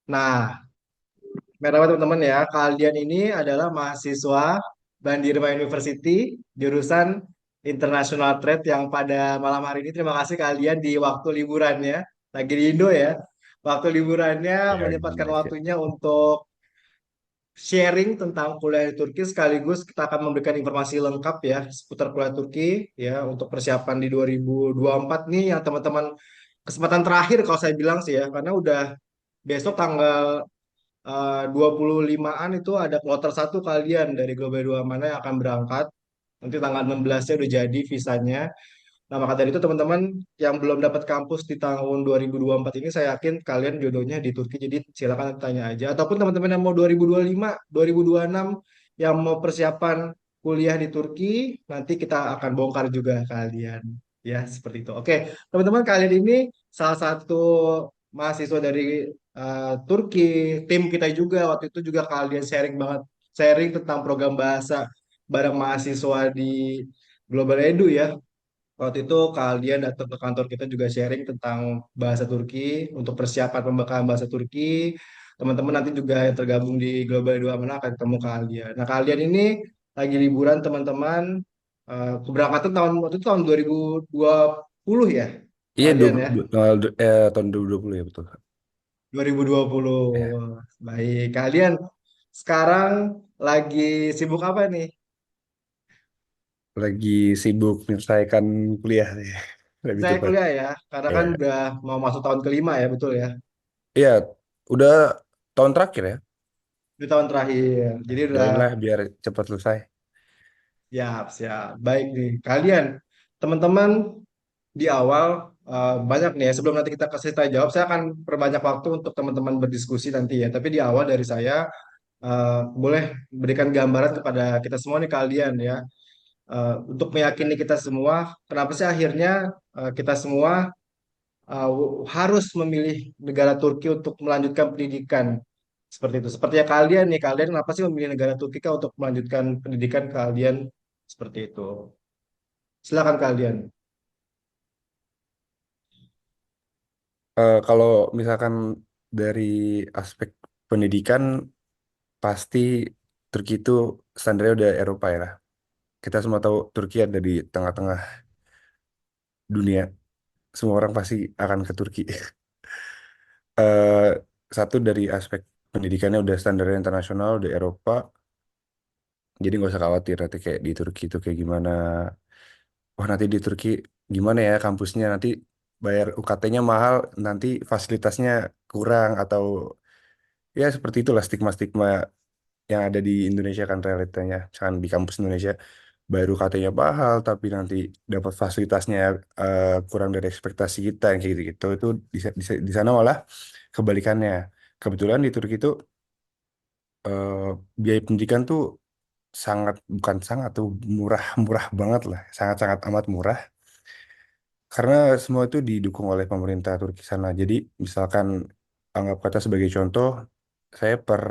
Nah, merhaba teman-teman ya. Kalian ini adalah mahasiswa Bandirma University, jurusan International Trade yang pada malam hari ini terima kasih kalian di waktu liburannya, lagi di Indo ya. Waktu liburannya Ya, di menyempatkan Indonesia. waktunya untuk sharing tentang kuliah di Turki sekaligus kita akan memberikan informasi lengkap ya seputar kuliah Turki ya untuk persiapan di 2024 nih yang teman-teman kesempatan terakhir kalau saya bilang sih ya karena udah besok tanggal 25-an itu ada kloter satu kalian dari Global 2 mana yang akan berangkat. Nanti tanggal 16-nya udah jadi visanya. Nah, maka dari itu teman-teman yang belum dapat kampus di tahun 2024 ini saya yakin kalian jodohnya di Turki. Jadi silakan tanya aja. Ataupun teman-teman yang mau 2025, 2026 yang mau persiapan kuliah di Turki, nanti kita akan bongkar juga kalian. Ya, seperti itu. Oke, teman-teman kalian ini salah satu mahasiswa dari Turki, tim kita juga waktu itu juga kalian sharing banget, sharing tentang program bahasa bareng mahasiswa di Global Edu ya. Waktu itu kalian datang ke kantor kita juga sharing tentang bahasa Turki untuk persiapan pembekalan bahasa Turki. Teman-teman nanti juga yang tergabung di Global 2 mana akan ketemu kalian. Nah, kalian ini lagi liburan teman-teman. Keberangkatan waktu itu tahun 2020 ya Iya, kalian ya. tahun 2020 ya betul. 2020. Ya, Baik, kalian sekarang lagi sibuk apa nih? lagi sibuk menyelesaikan kuliah nih, lebih Saya tepat. kuliah ya, karena Ya, kan udah mau masuk tahun kelima ya, betul ya. iya, udah tahun terakhir ya. Di tahun terakhir. Jadi udah Doain lah biar cepat selesai. siap, siap. Baik nih. Kalian, teman-teman di awal banyak nih ya. Sebelum nanti kita kasih tanya jawab, saya akan perbanyak waktu untuk teman-teman berdiskusi nanti ya. Tapi di awal dari saya boleh berikan gambaran kepada kita semua nih kalian ya. Untuk meyakini kita semua, kenapa sih akhirnya kita semua harus memilih negara Turki untuk melanjutkan pendidikan seperti itu. Sepertinya kalian nih, kalian kenapa sih memilih negara Turki Kak, untuk melanjutkan pendidikan kalian seperti itu? Silakan kalian. Kalau misalkan dari aspek pendidikan, pasti Turki itu standarnya udah Eropa ya lah. Kita semua tahu Turki ada di tengah-tengah dunia. Semua orang pasti akan ke Turki. eh Satu dari aspek pendidikannya udah standarnya internasional, udah Eropa, jadi nggak usah khawatir nanti kayak di Turki itu kayak gimana. Wah, nanti di Turki gimana ya kampusnya, nanti bayar UKT-nya mahal, nanti fasilitasnya kurang, atau ya seperti itulah stigma-stigma yang ada di Indonesia kan realitanya. Misalkan di kampus Indonesia bayar UKT-nya mahal tapi nanti dapat fasilitasnya kurang dari ekspektasi kita yang kayak gitu-gitu. Itu di sana malah kebalikannya. Kebetulan di Turki itu eh, biaya pendidikan tuh sangat, bukan sangat tuh, murah, murah banget lah, sangat-sangat amat murah, karena semua itu didukung oleh pemerintah Turki sana. Jadi misalkan anggap kata sebagai contoh, saya per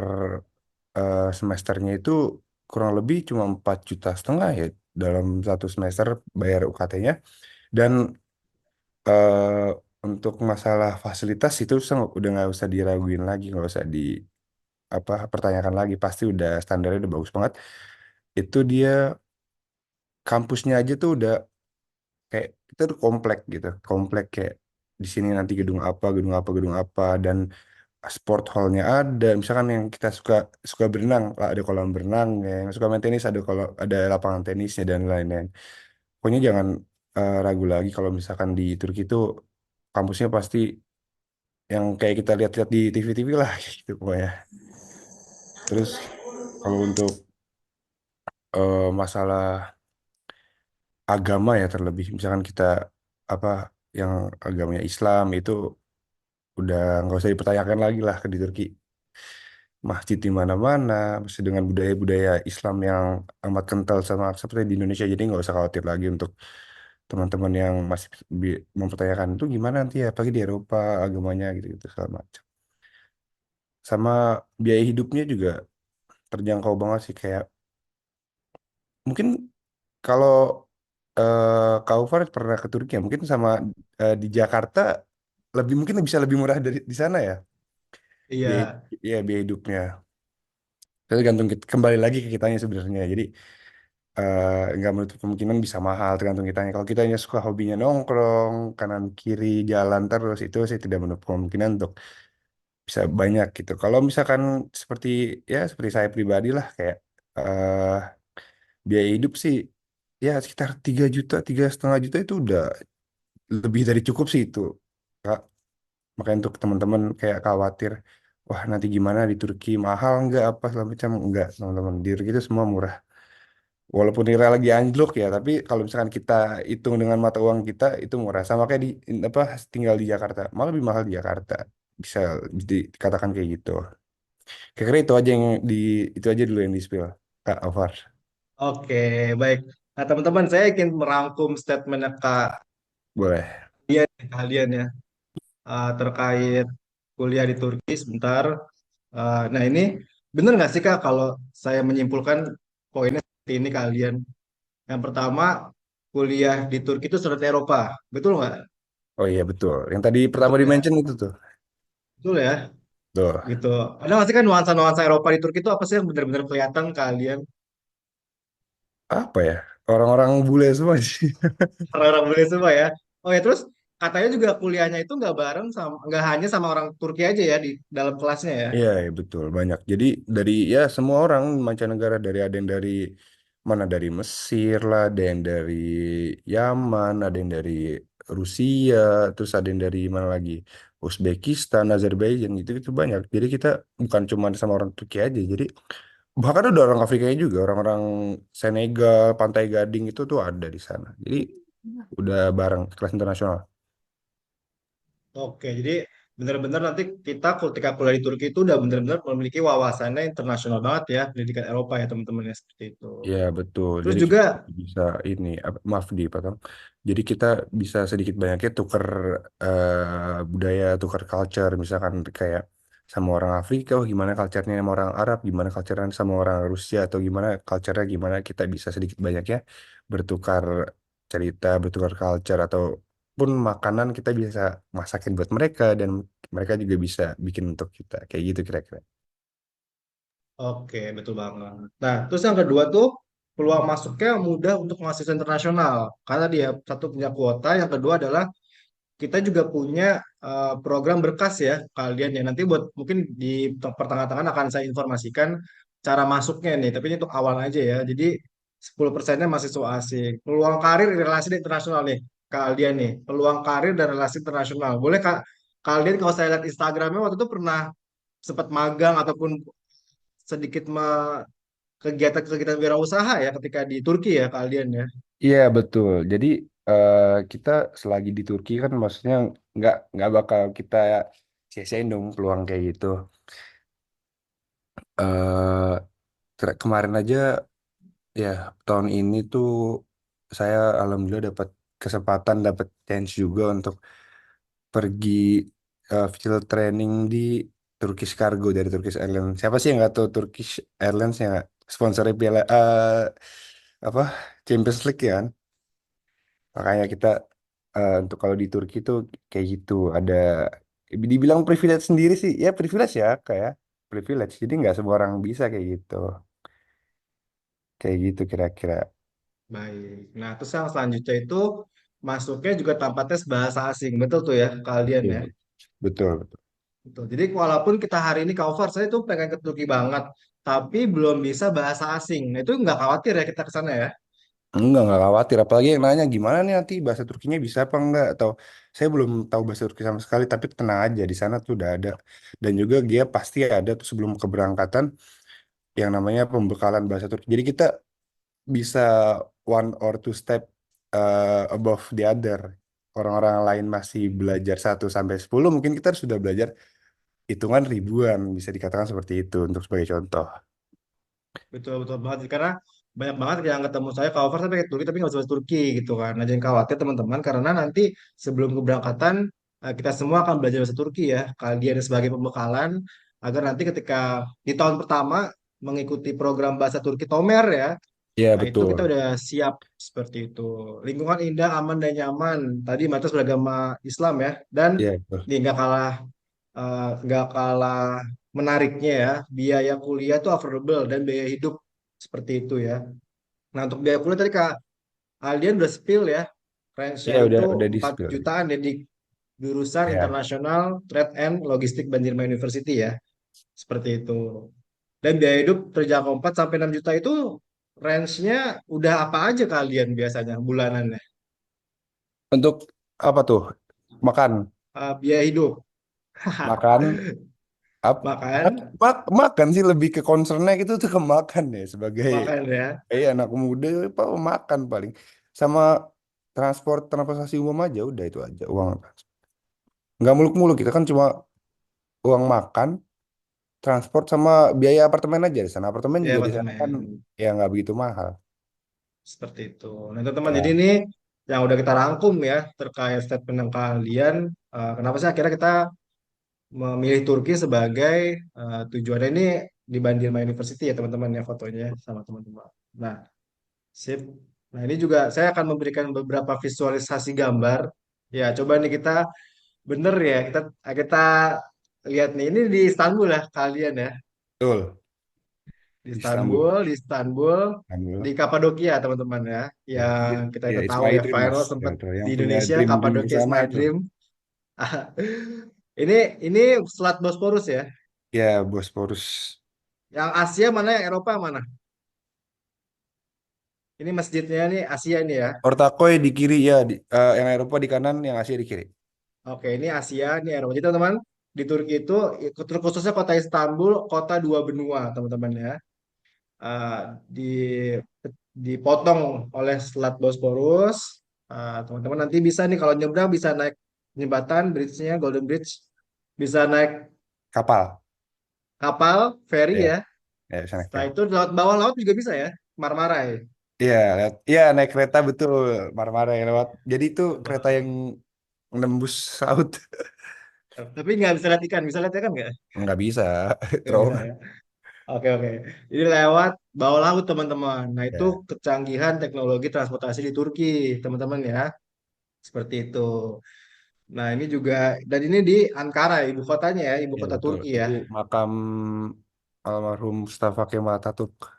semesternya itu kurang lebih cuma 4,5 juta ya dalam satu semester bayar UKT-nya. Dan eh, untuk masalah fasilitas itu udah nggak usah diraguin lagi, nggak usah di apa pertanyakan lagi, pasti udah standarnya udah bagus banget. Itu dia kampusnya aja tuh udah kayak kita tuh komplek gitu, komplek kayak di sini nanti gedung apa, gedung apa, gedung apa, dan sport hallnya ada. Misalkan yang kita suka suka berenang lah, ada kolam berenang ya. Yang suka main tenis ada kalau ada lapangan tenisnya dan lain-lain. Pokoknya jangan ragu lagi kalau misalkan di Turki itu kampusnya pasti yang kayak kita lihat-lihat di TV-TV lah gitu pokoknya. Terus kalau untuk masalah agama ya, terlebih misalkan kita apa yang agamanya Islam itu udah nggak usah dipertanyakan lagi lah di Turki. Masjid di mana-mana, masih dengan budaya-budaya Islam yang amat kental sama seperti di Indonesia. Jadi nggak usah khawatir lagi untuk teman-teman yang masih mempertanyakan itu gimana nanti ya, apalagi di Eropa agamanya gitu-gitu segala macam. Sama biaya hidupnya juga terjangkau banget sih, kayak mungkin kalau Kak Ufar pernah ke Turki ya, mungkin sama di Jakarta lebih mungkin bisa lebih murah dari di sana ya. biaya, Iya. ya biaya hidupnya. Tapi tergantung kembali lagi ke kitanya sebenarnya. Jadi nggak menutup kemungkinan bisa mahal tergantung kitanya. Kalau kitanya suka hobinya nongkrong kanan kiri jalan terus itu sih tidak menutup kemungkinan untuk bisa banyak gitu. Kalau misalkan seperti ya seperti saya pribadi lah kayak eh biaya hidup sih ya sekitar 3 juta 3,5 juta itu udah lebih dari cukup sih itu Kak. Makanya untuk teman-teman kayak khawatir wah nanti gimana di Turki mahal nggak apa segala macam enggak teman-teman di Turki itu semua murah. Walaupun Lira lagi anjlok ya, tapi kalau misalkan kita hitung dengan mata uang kita itu murah. Sama kayak di apa tinggal di Jakarta, malah lebih mahal di Jakarta. Bisa dikatakan kayak gitu. Kira-kira itu aja yang di itu aja dulu yang di spill, Kak Alvar. Oke, baik. Nah, teman-teman, saya ingin merangkum statementnya Kak Boleh. kalian ya, terkait kuliah di Turki sebentar. Nah, ini benar nggak sih Kak kalau saya menyimpulkan poinnya seperti ini kalian? Yang pertama, kuliah di Turki itu seperti Eropa, betul nggak? Oh iya betul. Yang tadi pertama Betul di ya, mention itu tuh. betul ya, Tuh. gitu. Ada nggak sih kan nuansa-nuansa Eropa di Turki itu apa sih yang benar-benar kelihatan kalian? Apa ya? Orang-orang bule semua sih. Orang-orang bule semua ya. Oh ya, terus katanya juga kuliahnya itu nggak bareng sama, nggak hanya sama orang Turki aja ya di dalam kelasnya ya. Iya, iya, betul banyak. Jadi dari ya semua orang mancanegara dari ada yang dari mana dari Mesir lah, ada yang dari Yaman, ada yang dari Rusia, terus ada yang dari mana lagi Uzbekistan, Azerbaijan gitu itu banyak. Jadi kita bukan cuma sama orang Turki aja. Jadi bahkan ada orang Afrikanya juga, orang-orang Senegal, Pantai Gading itu tuh ada di sana. Jadi udah bareng kelas internasional. Oke, jadi benar-benar nanti kita ketika kuliah di Turki itu udah benar-benar memiliki wawasannya internasional banget ya, pendidikan Eropa ya teman-teman ya seperti itu. Ya betul. Terus Jadi juga, kita bisa ini maaf dipotong. Jadi kita bisa sedikit banyaknya tukar budaya, tukar culture. Misalkan kayak sama orang Afrika, oh gimana culture-nya sama orang Arab, gimana culture-nya sama orang Rusia atau gimana culture-nya gimana kita bisa sedikit banyaknya bertukar cerita, bertukar culture ataupun makanan kita bisa masakin buat mereka dan mereka juga bisa bikin untuk kita. Kayak gitu kira-kira. oke betul banget. Nah, terus yang kedua tuh peluang masuknya mudah untuk mahasiswa internasional. Karena dia satu punya kuota, yang kedua adalah kita juga punya program berkas ya kalian ya. Nanti buat mungkin di pertengahan-tengahan akan saya informasikan cara masuknya nih. Tapi ini untuk awal aja ya. Jadi 10%-nya mahasiswa asing. Peluang karir relasi internasional nih kalian nih. Peluang karir dan relasi internasional. Boleh Kak kalian kalau saya lihat Instagramnya waktu itu pernah sempat magang ataupun sedikit kegiatan-kegiatan wirausaha ya ketika di Turki ya kalian ya. Iya betul. Jadi eh, kita selagi di Turki kan maksudnya nggak bakal kita sia-siain dong peluang kayak gitu. eh Kemarin aja ya tahun ini tuh saya alhamdulillah dapat kesempatan dapat chance juga untuk pergi field training di Turkish Cargo dari Turkish Airlines. Siapa sih yang nggak tahu Turkish Airlines yang sponsornya piala apa Champions League ya kan? Makanya kita untuk kalau di Turki tuh kayak gitu ada dibilang privilege sendiri sih ya privilege ya kayak privilege jadi nggak semua orang bisa kayak gitu kira-kira. Baik. Nah, terus yang selanjutnya itu masuknya juga tanpa tes bahasa asing. Betul tuh ya kalian Iya, ya. betul betul. Betul. Jadi walaupun kita hari ini cover, saya tuh pengen ke Turki banget, tapi belum bisa bahasa asing. Nah, itu nggak khawatir ya kita ke sana ya. Nggak khawatir apalagi yang nanya gimana nih nanti bahasa Turkinya bisa apa enggak atau saya belum tahu bahasa Turki sama sekali tapi tenang aja di sana tuh udah ada dan juga dia pasti ada tuh sebelum keberangkatan yang namanya pembekalan bahasa Turki jadi kita bisa one or two step above the other. Orang-orang lain masih belajar 1 sampai 10, mungkin kita sudah belajar hitungan ribuan, bisa dikatakan seperti itu untuk sebagai contoh. Betul betul banget. Karena banyak banget yang ketemu saya cover sampai ke Turki tapi nggak bisa bahasa Turki gitu kan. Nah, jangan khawatir teman-teman karena nanti sebelum keberangkatan kita semua akan belajar bahasa Turki ya. Kalian sebagai pembekalan agar nanti ketika di tahun pertama mengikuti program bahasa Turki Tomer ya. Iya, Nah, itu kita betul. udah siap seperti itu. Lingkungan indah, aman, dan nyaman. Tadi Matas beragama Islam ya. Dan Iya, betul. ini nggak kalah nggak kalah menariknya ya. Biaya kuliah tuh affordable dan biaya hidup seperti itu ya. Nah untuk biaya kuliah tadi Kak Aldian udah spill ya. Range-nya Ya itu udah di 4 spill. jutaan ya di jurusan Ya. International Trade and Logistik Banjarmasin University ya. Seperti itu. Dan biaya hidup terjangkau 4 sampai 6 juta itu range-nya udah apa aja kalian biasanya bulanannya? Untuk apa tuh? Makan, Biaya hidup. makan, up, Makan, makan sih lebih ke concernnya gitu tuh ke makan ya sebagai makan ya. anak muda apa makan paling sama transportasi umum aja udah itu aja uang nggak muluk-muluk kita kan cuma uang makan transport sama biaya apartemen aja di sana apartemen Biaya juga di sana kan apartemen. ya nggak begitu mahal Seperti itu. Nah, teman-teman, jadi ya ini yang udah kita rangkum ya terkait statement yang kalian. Kenapa sih akhirnya kita memilih Turki sebagai tujuannya ini di Bandirma University ya teman-teman ya fotonya sama teman-teman. Nah, sip. Nah, ini juga saya akan memberikan beberapa visualisasi gambar. Ya, coba nih kita bener ya kita kita lihat nih ini di Istanbul ya kalian ya betul di Istanbul Istanbul, di Istanbul, di Istanbul Kapadokia teman-tahu ya, ya yang kita ya kita it's tahu my ya dream viral mas sempat itu di yang punya Indonesia, dream ke Kapadokia is sana my itu dream. Ini Selat Bosporus ya. ya Bosporus Yang Asia mana, yang Eropa mana? Ini masjidnya nih Asia ini ya. Ortakoy di kiri ya yang Eropa di kanan yang Asia di kiri Oke, ini Asia, ini Eropa. Jadi teman-teman di Turki itu khususnya kota Istanbul, kota dua benua teman-teman ya. Eh, di dipotong oleh Selat Bosporus. Teman-teman nanti bisa nih kalau nyebrang bisa naik jembatan bridge-nya Golden Bridge, bisa naik kapal kapal feri ya ya. ya sana Setelah itu lewat bawah laut juga bisa ya, Marmarai. iya iya naik kereta betul Marmara yang lewat jadi itu kereta yang nembus laut Tapi nggak bisa lihat ikan, bisa lihat ikan nggak? nggak bisa Nggak bisa trauma ya. Oke oke. Jadi lewat bawah laut teman-teman. Nah itu ya kecanggihan teknologi transportasi di Turki teman-teman ya. Seperti itu. Nah ini juga dan ini di Ankara ibu kotanya ya, ibu ya kota betul Turki ya. itu makam almarhum Mustafa Kemal Atatürk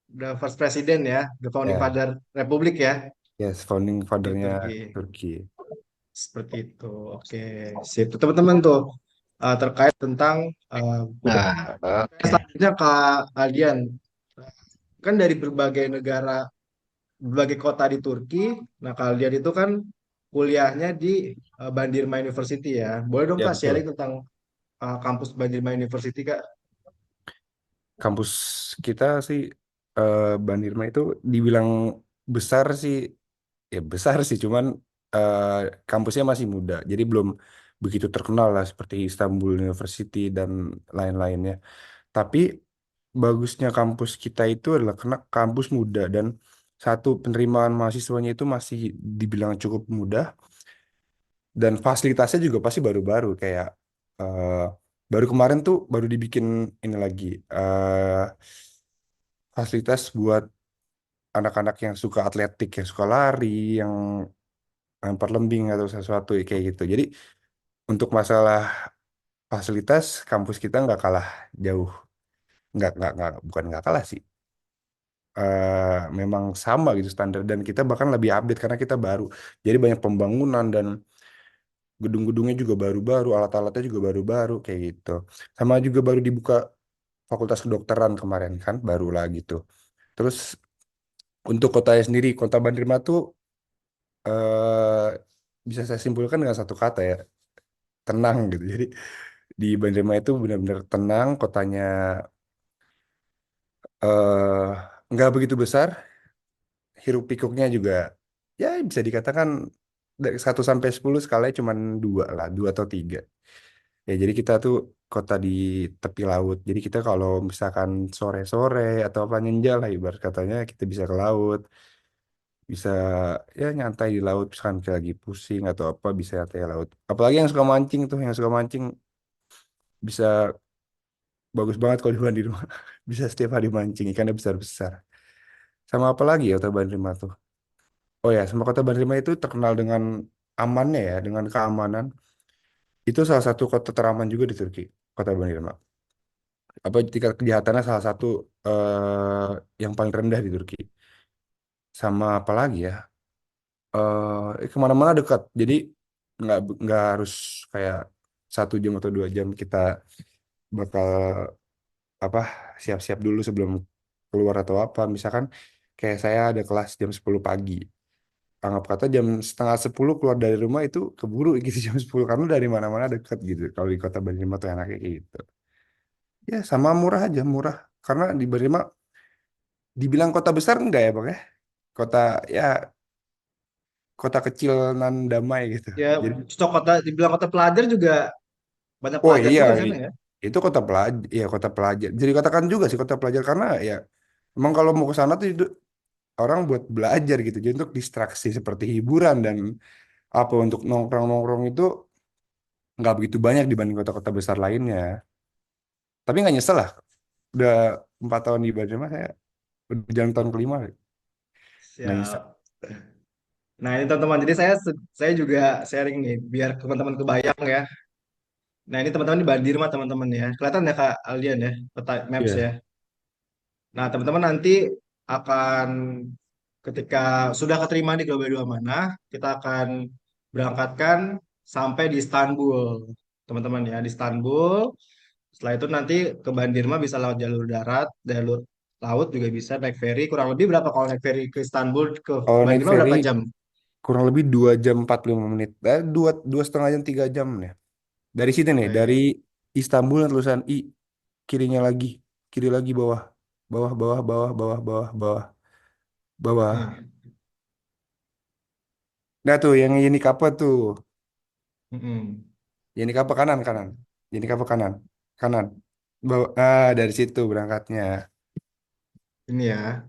The first president ya, the founding ya father Republik ya yes founding di fathernya Turki. Turki Seperti itu. Oke, sip. Teman-teman tuh terkait tentang budaya. nah oke Selanjutnya Kak Aldian, kan dari berbagai negara, berbagai kota di Turki. Nah, Kak Aldian itu kan kuliahnya di Bandirma University ya. Boleh dong ya Kak sharing betul tentang kampus Bandirma University Kak? kampus kita sih Bandirma itu dibilang besar sih ya besar sih cuman eh, kampusnya masih muda jadi belum begitu terkenal lah seperti Istanbul University dan lain-lainnya tapi bagusnya kampus kita itu adalah karena kampus muda dan satu penerimaan mahasiswanya itu masih dibilang cukup mudah dan fasilitasnya juga pasti baru-baru kayak eh, baru kemarin tuh baru dibikin ini lagi eh, fasilitas buat anak-anak yang suka atletik yang suka lari yang lempar lembing atau sesuatu kayak gitu jadi untuk masalah fasilitas kampus kita nggak kalah jauh nggak bukan nggak kalah sih memang sama gitu standar dan kita bahkan lebih update karena kita baru jadi banyak pembangunan dan gedung-gedungnya juga baru-baru alat-alatnya juga baru-baru kayak gitu sama juga baru dibuka Fakultas Kedokteran kemarin kan baru lah gitu terus untuk kotanya sendiri Kota Bandar tuh eh, bisa saya simpulkan dengan satu kata ya tenang gitu jadi di Bandar itu benar-benar tenang kotanya eh nggak begitu besar hiruk pikuknya juga ya bisa dikatakan dari 1 sampai 10 skalanya cuma dua lah, dua atau tiga. Ya jadi kita tuh kota di tepi laut. Jadi kita kalau misalkan sore-sore atau apa nyenja lah ibarat katanya kita bisa ke laut, bisa ya nyantai di laut misalkan kita lagi pusing atau apa bisa nyantai di laut. Apalagi yang suka mancing tuh, yang suka mancing bisa bagus banget kalau di rumah. Bisa setiap hari mancing ikannya besar-besar. Sama apa lagi ya Kota Bandar tuh? Oh ya, sama Kota Bandar itu terkenal dengan amannya ya, dengan keamanan. Itu salah satu kota teraman juga di Turki, kota Bandirma. Apa tingkat kejahatannya salah satu yang paling rendah di Turki. Sama apa lagi ya? Kemana-mana dekat. Jadi nggak harus kayak 1 jam atau 2 jam kita bakal apa siap-siap dulu sebelum keluar atau apa. Misalkan kayak saya ada kelas jam 10 pagi. Anggap kata jam setengah 10 keluar dari rumah itu keburu gitu jam 10 karena dari mana-mana dekat gitu. Kalau di kota Bandung tuh enaknya kayak gitu. Ya sama murah aja, murah. Karena di Bandung dibilang kota besar enggak ya Bang ya? Kota ya kota kecil nan damai gitu. Ya, Jadi stok kota, dibilang kota pelajar juga banyak oh pelajar iya, juga di sana ya. itu kota pelajar, ya kota pelajar. Jadi katakan juga sih kota pelajar karena ya emang kalau mau ke sana tuh orang buat belajar gitu, jadi untuk distraksi seperti hiburan dan apa untuk nongkrong-nongkrong itu nggak begitu banyak dibanding kota-kota besar lainnya. Tapi nggak nyesel lah, udah 4 tahun di Bandung mah saya udah jalan tahun kelima, nggak nyesel. Siap. Nah, ini teman-teman, jadi saya juga sharing nih biar teman-teman kebayang ya. Nah, ini teman-teman di Bandirma teman-teman ya. Kelihatan ya Kak Aldian ya, peta maps ya. Iya. Nah, teman-teman nanti akan ketika sudah keterima di Global 2 mana, kita akan berangkatkan sampai di Istanbul. Teman-teman ya, di Istanbul. Setelah itu nanti ke Bandirma bisa lewat jalur darat, jalur laut juga bisa naik ferry. Kurang lebih berapa kalau naik ferry ke Istanbul ke Kalau naik Bandirma ferry berapa jam? kurang lebih 2 jam 45 menit, dua setengah jam 3 jam ya. Dari sini nih, dari Oke. Istanbul yang tulisan I, kirinya lagi, kiri lagi bawah, bawah, bawah, bawah, bawah, bawah, bawah, bawah. Nih. Nah tuh, yang ini kapal tuh, Mm-mm. ini kapal kanan, kanan, ini kapal kanan, kanan. Dari situ berangkatnya. Ini ya,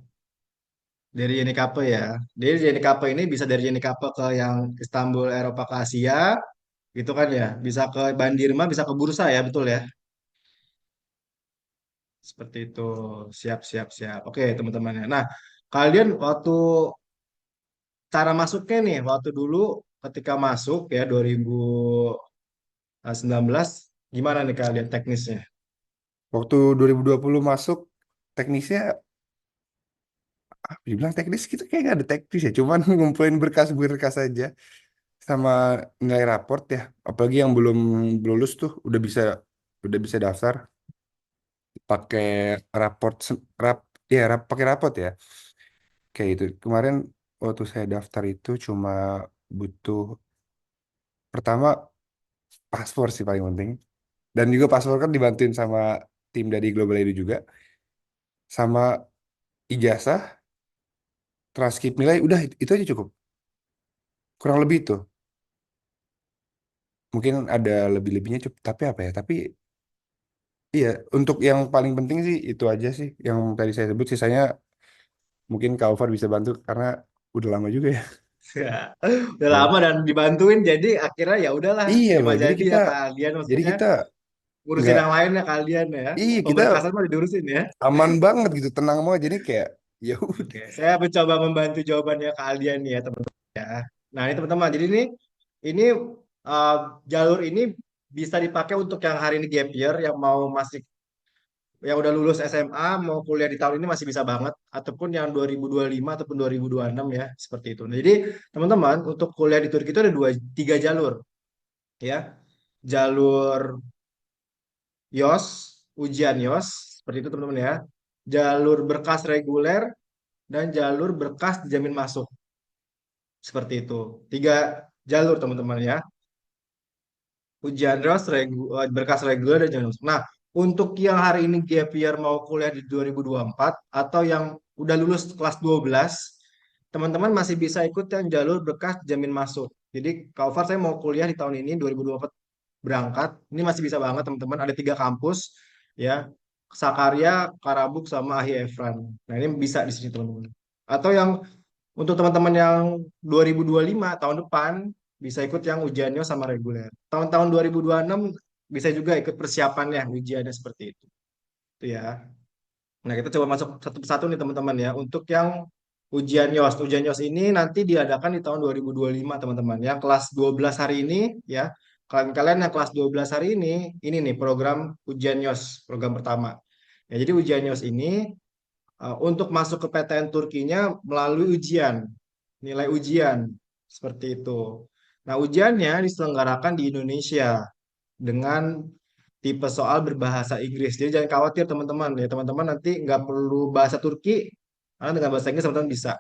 dari Yenikape ya. Dari Yenikape ini bisa dari Yenikape ke yang Istanbul, Eropa ke Asia, gitu kan ya. Bisa ke Bandirma, bisa ke Bursa ya, betul ya. Seperti itu. Siap, siap, siap. Oke, teman-teman ya. Nah, kalian waktu cara masuknya nih, waktu dulu ketika masuk ya 2019, gimana nih kalian teknisnya? Waktu 2020 masuk, teknisnya, dibilang teknis kita kayak gak ada teknis ya, cuman ngumpulin berkas-berkas aja sama nilai raport ya. Apalagi yang belum lulus tuh udah bisa daftar pakai raport pakai raport ya. Kayak itu. Kemarin waktu saya daftar itu cuma butuh pertama paspor sih paling penting. Dan juga paspor kan dibantuin sama tim dari Global Edu juga. Sama ijazah, transkrip nilai, udah itu aja cukup. Kurang lebih itu. Mungkin ada lebih-lebihnya cukup, tapi apa ya? Tapi iya, untuk yang paling penting sih itu aja sih yang tadi saya sebut. Sisanya mungkin Kak Alvar bisa bantu karena udah lama juga ya. Ya, udah Ya. lama dan dibantuin, jadi akhirnya ya udahlah Iya terima loh, jadi jadi kita ya kalian jadi maksudnya kita ngurusin nggak, yang lainnya kalian ya. iya kita Pemberkasan mah diurusin ya. aman banget gitu, tenang banget. Jadi kayak ya Oke, udah. saya mencoba membantu jawabannya kalian ya teman-teman ya. Nah ini teman-teman, jadi ini uh, jalur ini bisa dipakai untuk yang hari ini gap year, yang mau masih yang udah lulus SMA mau kuliah di tahun ini masih bisa banget, ataupun yang 2025 ataupun 2026 ya seperti itu. Nah, jadi teman-teman untuk kuliah di Turki itu ada tiga jalur ya. Jalur YOS, ujian YOS seperti itu teman-teman ya. Jalur berkas reguler dan jalur berkas dijamin masuk. Seperti itu. Tiga jalur teman-teman ya. Ujian ROS, berkas reguler dan jamin masuk. Nah, untuk yang hari ini gap year mau kuliah di 2024 atau yang udah lulus kelas 12, teman-teman masih bisa ikut yang jalur berkas jamin masuk. Jadi, Kak Far, saya mau kuliah di tahun ini 2024 berangkat. Ini masih bisa banget teman-teman. Ada tiga kampus ya. Sakarya, Karabuk, sama AHI Efran. Nah, ini bisa di sini teman-teman. Atau yang untuk teman-teman yang 2025 tahun depan bisa ikut yang ujiannya sama reguler. Tahun-tahun 2026 bisa juga ikut persiapannya ujiannya seperti itu. Itu ya. Nah, kita coba masuk satu persatu nih teman-teman ya. Untuk yang ujian YOS. Ujian YOS ini nanti diadakan di tahun 2025 teman-teman. Yang kelas 12 hari ini ya. Kalian-kalian yang kelas 12 hari ini nih program ujian YOS, program pertama. Ya, jadi ujian YOS ini untuk masuk ke PTN Turkinya melalui ujian, nilai ujian, seperti itu. Nah, ujiannya diselenggarakan di Indonesia dengan tipe soal berbahasa Inggris. Jadi jangan khawatir teman-teman ya, teman-teman nanti nggak perlu bahasa Turki, karena dengan bahasa Inggris teman-teman bisa.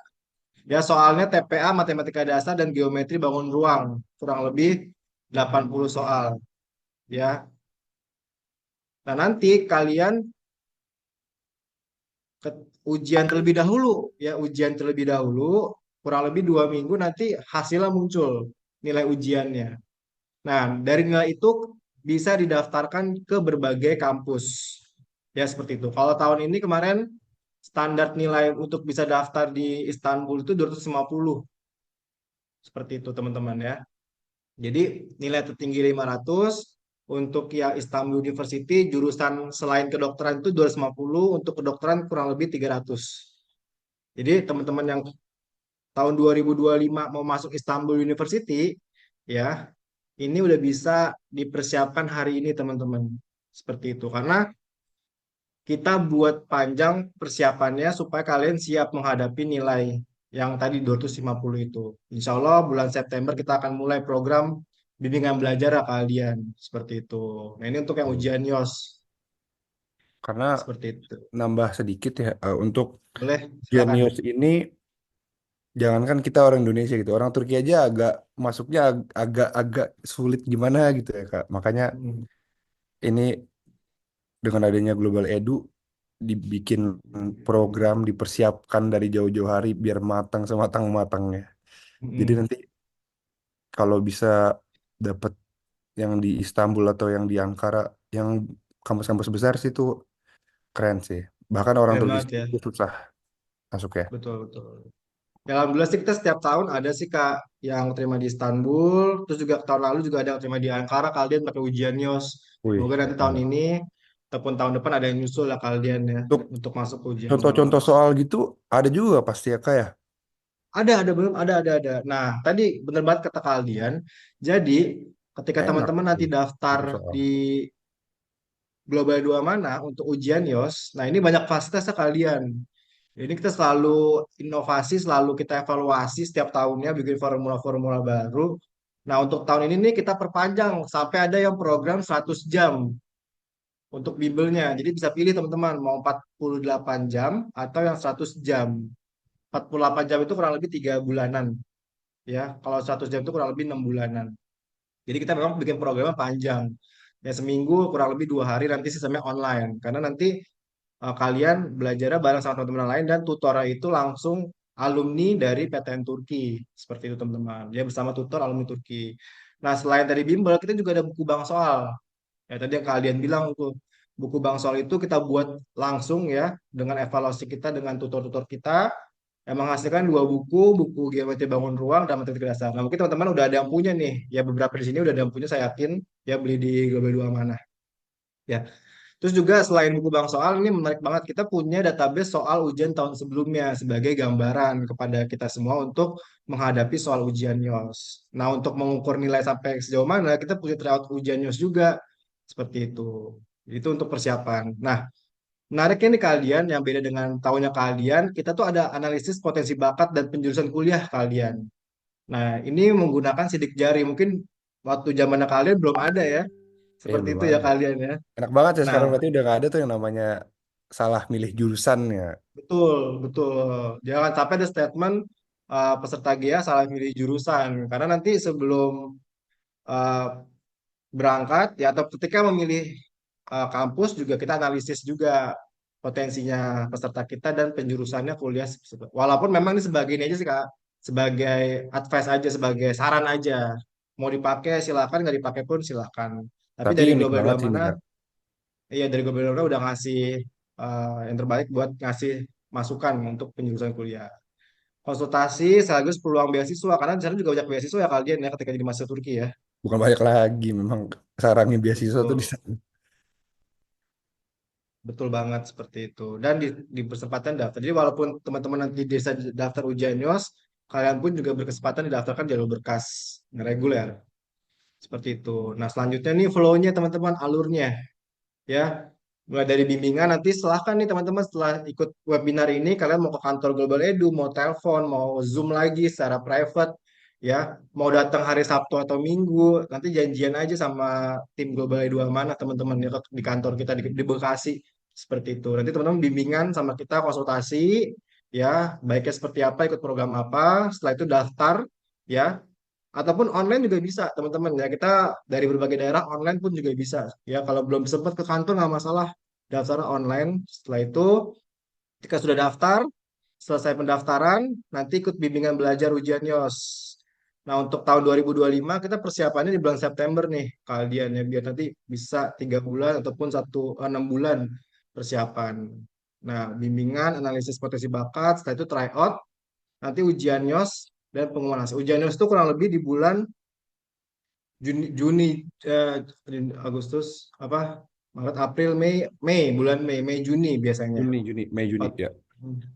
Ya, soalnya TPA, matematika dasar dan geometri bangun ruang, kurang lebih 80 soal ya. Nah, nanti kalian ke ujian terlebih dahulu ya, ujian terlebih dahulu kurang lebih 2 minggu nanti hasilnya muncul nilai ujiannya. Nah, dari nilai itu bisa didaftarkan ke berbagai kampus. Ya, seperti itu. Kalau tahun ini kemarin standar nilai untuk bisa daftar di Istanbul itu 250. Seperti itu, teman-teman ya. Jadi, nilai tertinggi 500 untuk yang Istanbul University jurusan selain kedokteran itu 250, untuk kedokteran kurang lebih 300. Jadi, teman-teman yang tahun 2025 mau masuk Istanbul University, ya, ini udah bisa dipersiapkan hari ini teman-teman. Seperti itu. Karena kita buat panjang persiapannya supaya kalian siap menghadapi nilai yang tadi 250 itu. Insya Allah bulan September kita akan mulai program bimbingan belajar ya kalian. Seperti itu. Nah, ini untuk yang Tuh. ujian YOS. Karena Seperti itu. nambah sedikit ya, untuk Boleh, silakan. Genius ini, jangankan kita orang Indonesia gitu, orang Turki aja agak masuknya agak-agak sulit gimana gitu ya Kak. Makanya Mm, ini dengan adanya Global Edu dibikin program, dipersiapkan dari jauh-jauh hari biar matang sematang-matangnya. Jadi mm, nanti kalau bisa dapat yang di Istanbul atau yang di Ankara, yang kampus-kampus besar sih itu keren sih. Bahkan orang keren Turki banget ya. sendiri susah masuk ya. Betul, betul. Ya, alhamdulillah sih kita setiap tahun ada sih Kak yang terima di Istanbul, terus juga tahun lalu juga ada yang terima di Ankara, kalian pakai ujian NIOS. Wih, Semoga nanti tahun mantap. ini ataupun tahun depan ada yang nyusul lah kalian ya Untuk untuk masuk ke ujian contoh-contoh NIOS. soal gitu ada juga pasti ya Kak ya. Ada belum ada. Nah, tadi bener banget kata kalian. Jadi, ketika Enak teman-teman nanti tuh daftar untuk soal. di Global 2 mana untuk ujian YOS, nah ini banyak fasilitasnya kalian. Ini kita selalu inovasi, selalu kita evaluasi setiap tahunnya, bikin formula-formula baru. Nah, untuk tahun ini nih kita perpanjang sampai ada yang program 100 jam untuk bimbelnya. Jadi bisa pilih teman-teman mau 48 jam atau yang 100 jam. 48 jam itu kurang lebih 3 bulanan. Ya, kalau 100 jam itu kurang lebih 6 bulanan. Jadi kita memang bikin programnya panjang. Ya, seminggu kurang lebih 2 hari nanti sistemnya online. Karena nanti kalian belajarnya bareng sama teman-teman lain dan tutornya itu langsung alumni dari PTN Turki. Seperti itu teman-teman. Ya, bersama tutor alumni Turki. Nah, selain dari bimbel, kita juga ada buku bank soal. Ya, tadi yang kalian bilang tuh, buku bank soal itu kita buat langsung ya, dengan evaluasi kita, dengan tutor-tutor kita, yang menghasilkan 2 buku, buku geometri bangun ruang dan matematika dasar. Nah, mungkin teman-teman udah ada yang punya nih, ya beberapa di sini udah ada yang punya, saya yakin, ya beli di Global 2 mana. Ya, terus juga selain buku bank soal, ini menarik banget. Kita punya database soal ujian tahun sebelumnya sebagai gambaran kepada kita semua untuk menghadapi soal ujian YOS. Nah, untuk mengukur nilai sampai sejauh mana, kita punya tryout ujian YOS juga. Seperti itu. Itu untuk persiapan. Nah, menariknya nih kalian, yang beda dengan tahunnya kalian, kita tuh ada analisis potensi bakat dan penjurusan kuliah kalian. Nah, ini menggunakan sidik jari. Mungkin waktu zamannya kalian belum ada ya. Seperti Belum itu ya ada. kalian ya. Enak banget ya Nah, sekarang berarti udah gak ada tuh yang namanya salah milih jurusan ya. betul, betul. Jangan sampai ada statement peserta GA salah milih jurusan. Karena nanti sebelum uh, berangkat, ya atau ketika memilih kampus juga kita analisis juga potensinya peserta kita dan penjurusannya kuliah. Walaupun memang ini sebagai ini aja sih Kak, sebagai advice aja, sebagai saran aja. Mau dipakai silakan, nggak dipakai pun silakan. Tapi Tapi dari unik Global banget 2 sih ini mana, Kak. iya dari Global 2 mana udah ngasih yang terbaik buat ngasih masukan untuk penjurusan kuliah. Konsultasi sekaligus peluang beasiswa, karena di sana juga banyak beasiswa ya kalian ya ketika jadi mahasiswa Turki ya. Bukan banyak lagi memang sarangnya beasiswa tuh di Betul. sana. Betul banget seperti itu. Dan di kesempatan daftar. Jadi walaupun teman-teman nanti bisa daftar ujian YOS, kalian pun juga berkesempatan didaftarkan jalur berkas yang reguler. Seperti itu. Nah, selanjutnya nih flow-nya teman-teman, alurnya ya. Mulai dari bimbingan nanti silahkan nih teman-teman setelah ikut webinar ini kalian mau ke kantor Global Edu, mau telepon, mau Zoom lagi secara private ya, mau datang hari Sabtu atau Minggu, nanti janjian aja sama tim Global Edu mana teman-teman ya di kantor kita di Bekasi seperti itu. Nanti teman-teman bimbingan sama kita konsultasi ya, baiknya seperti apa, ikut program apa, setelah itu daftar ya, ataupun online juga bisa teman-teman ya, kita dari berbagai daerah online pun juga bisa ya, kalau belum sempat ke kantor nggak masalah, daftar online. Setelah itu ketika sudah daftar, selesai pendaftaran, nanti ikut bimbingan belajar ujian YOS. Nah, untuk tahun 2025 kita persiapannya di bulan September nih kalian ya, biar nanti bisa 3 bulan ataupun 6 bulan persiapan. Nah, bimbingan analisis potensi bakat, setelah itu tryout, nanti ujian YOS dan pengumuman hasil. Ujian YOS itu kurang lebih di bulan Juni, Agustus, apa, Maret, April, bulan Mei Juni biasanya. Mei Juni Empat- ya.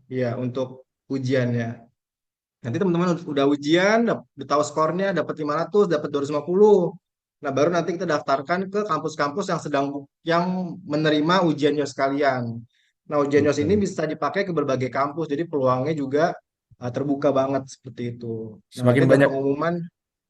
Iya, untuk ujiannya. Nanti teman-teman udah ujian, udah tahu skornya, dapat 500, dapat 250. Nah, baru nanti kita daftarkan ke kampus-kampus yang yang menerima ujian YOS kalian. Nah, ujian YOS ini Oke. bisa dipakai ke berbagai kampus, jadi peluangnya juga terbuka banget seperti itu. Nah, nanti Semakin ada banyak pengumuman.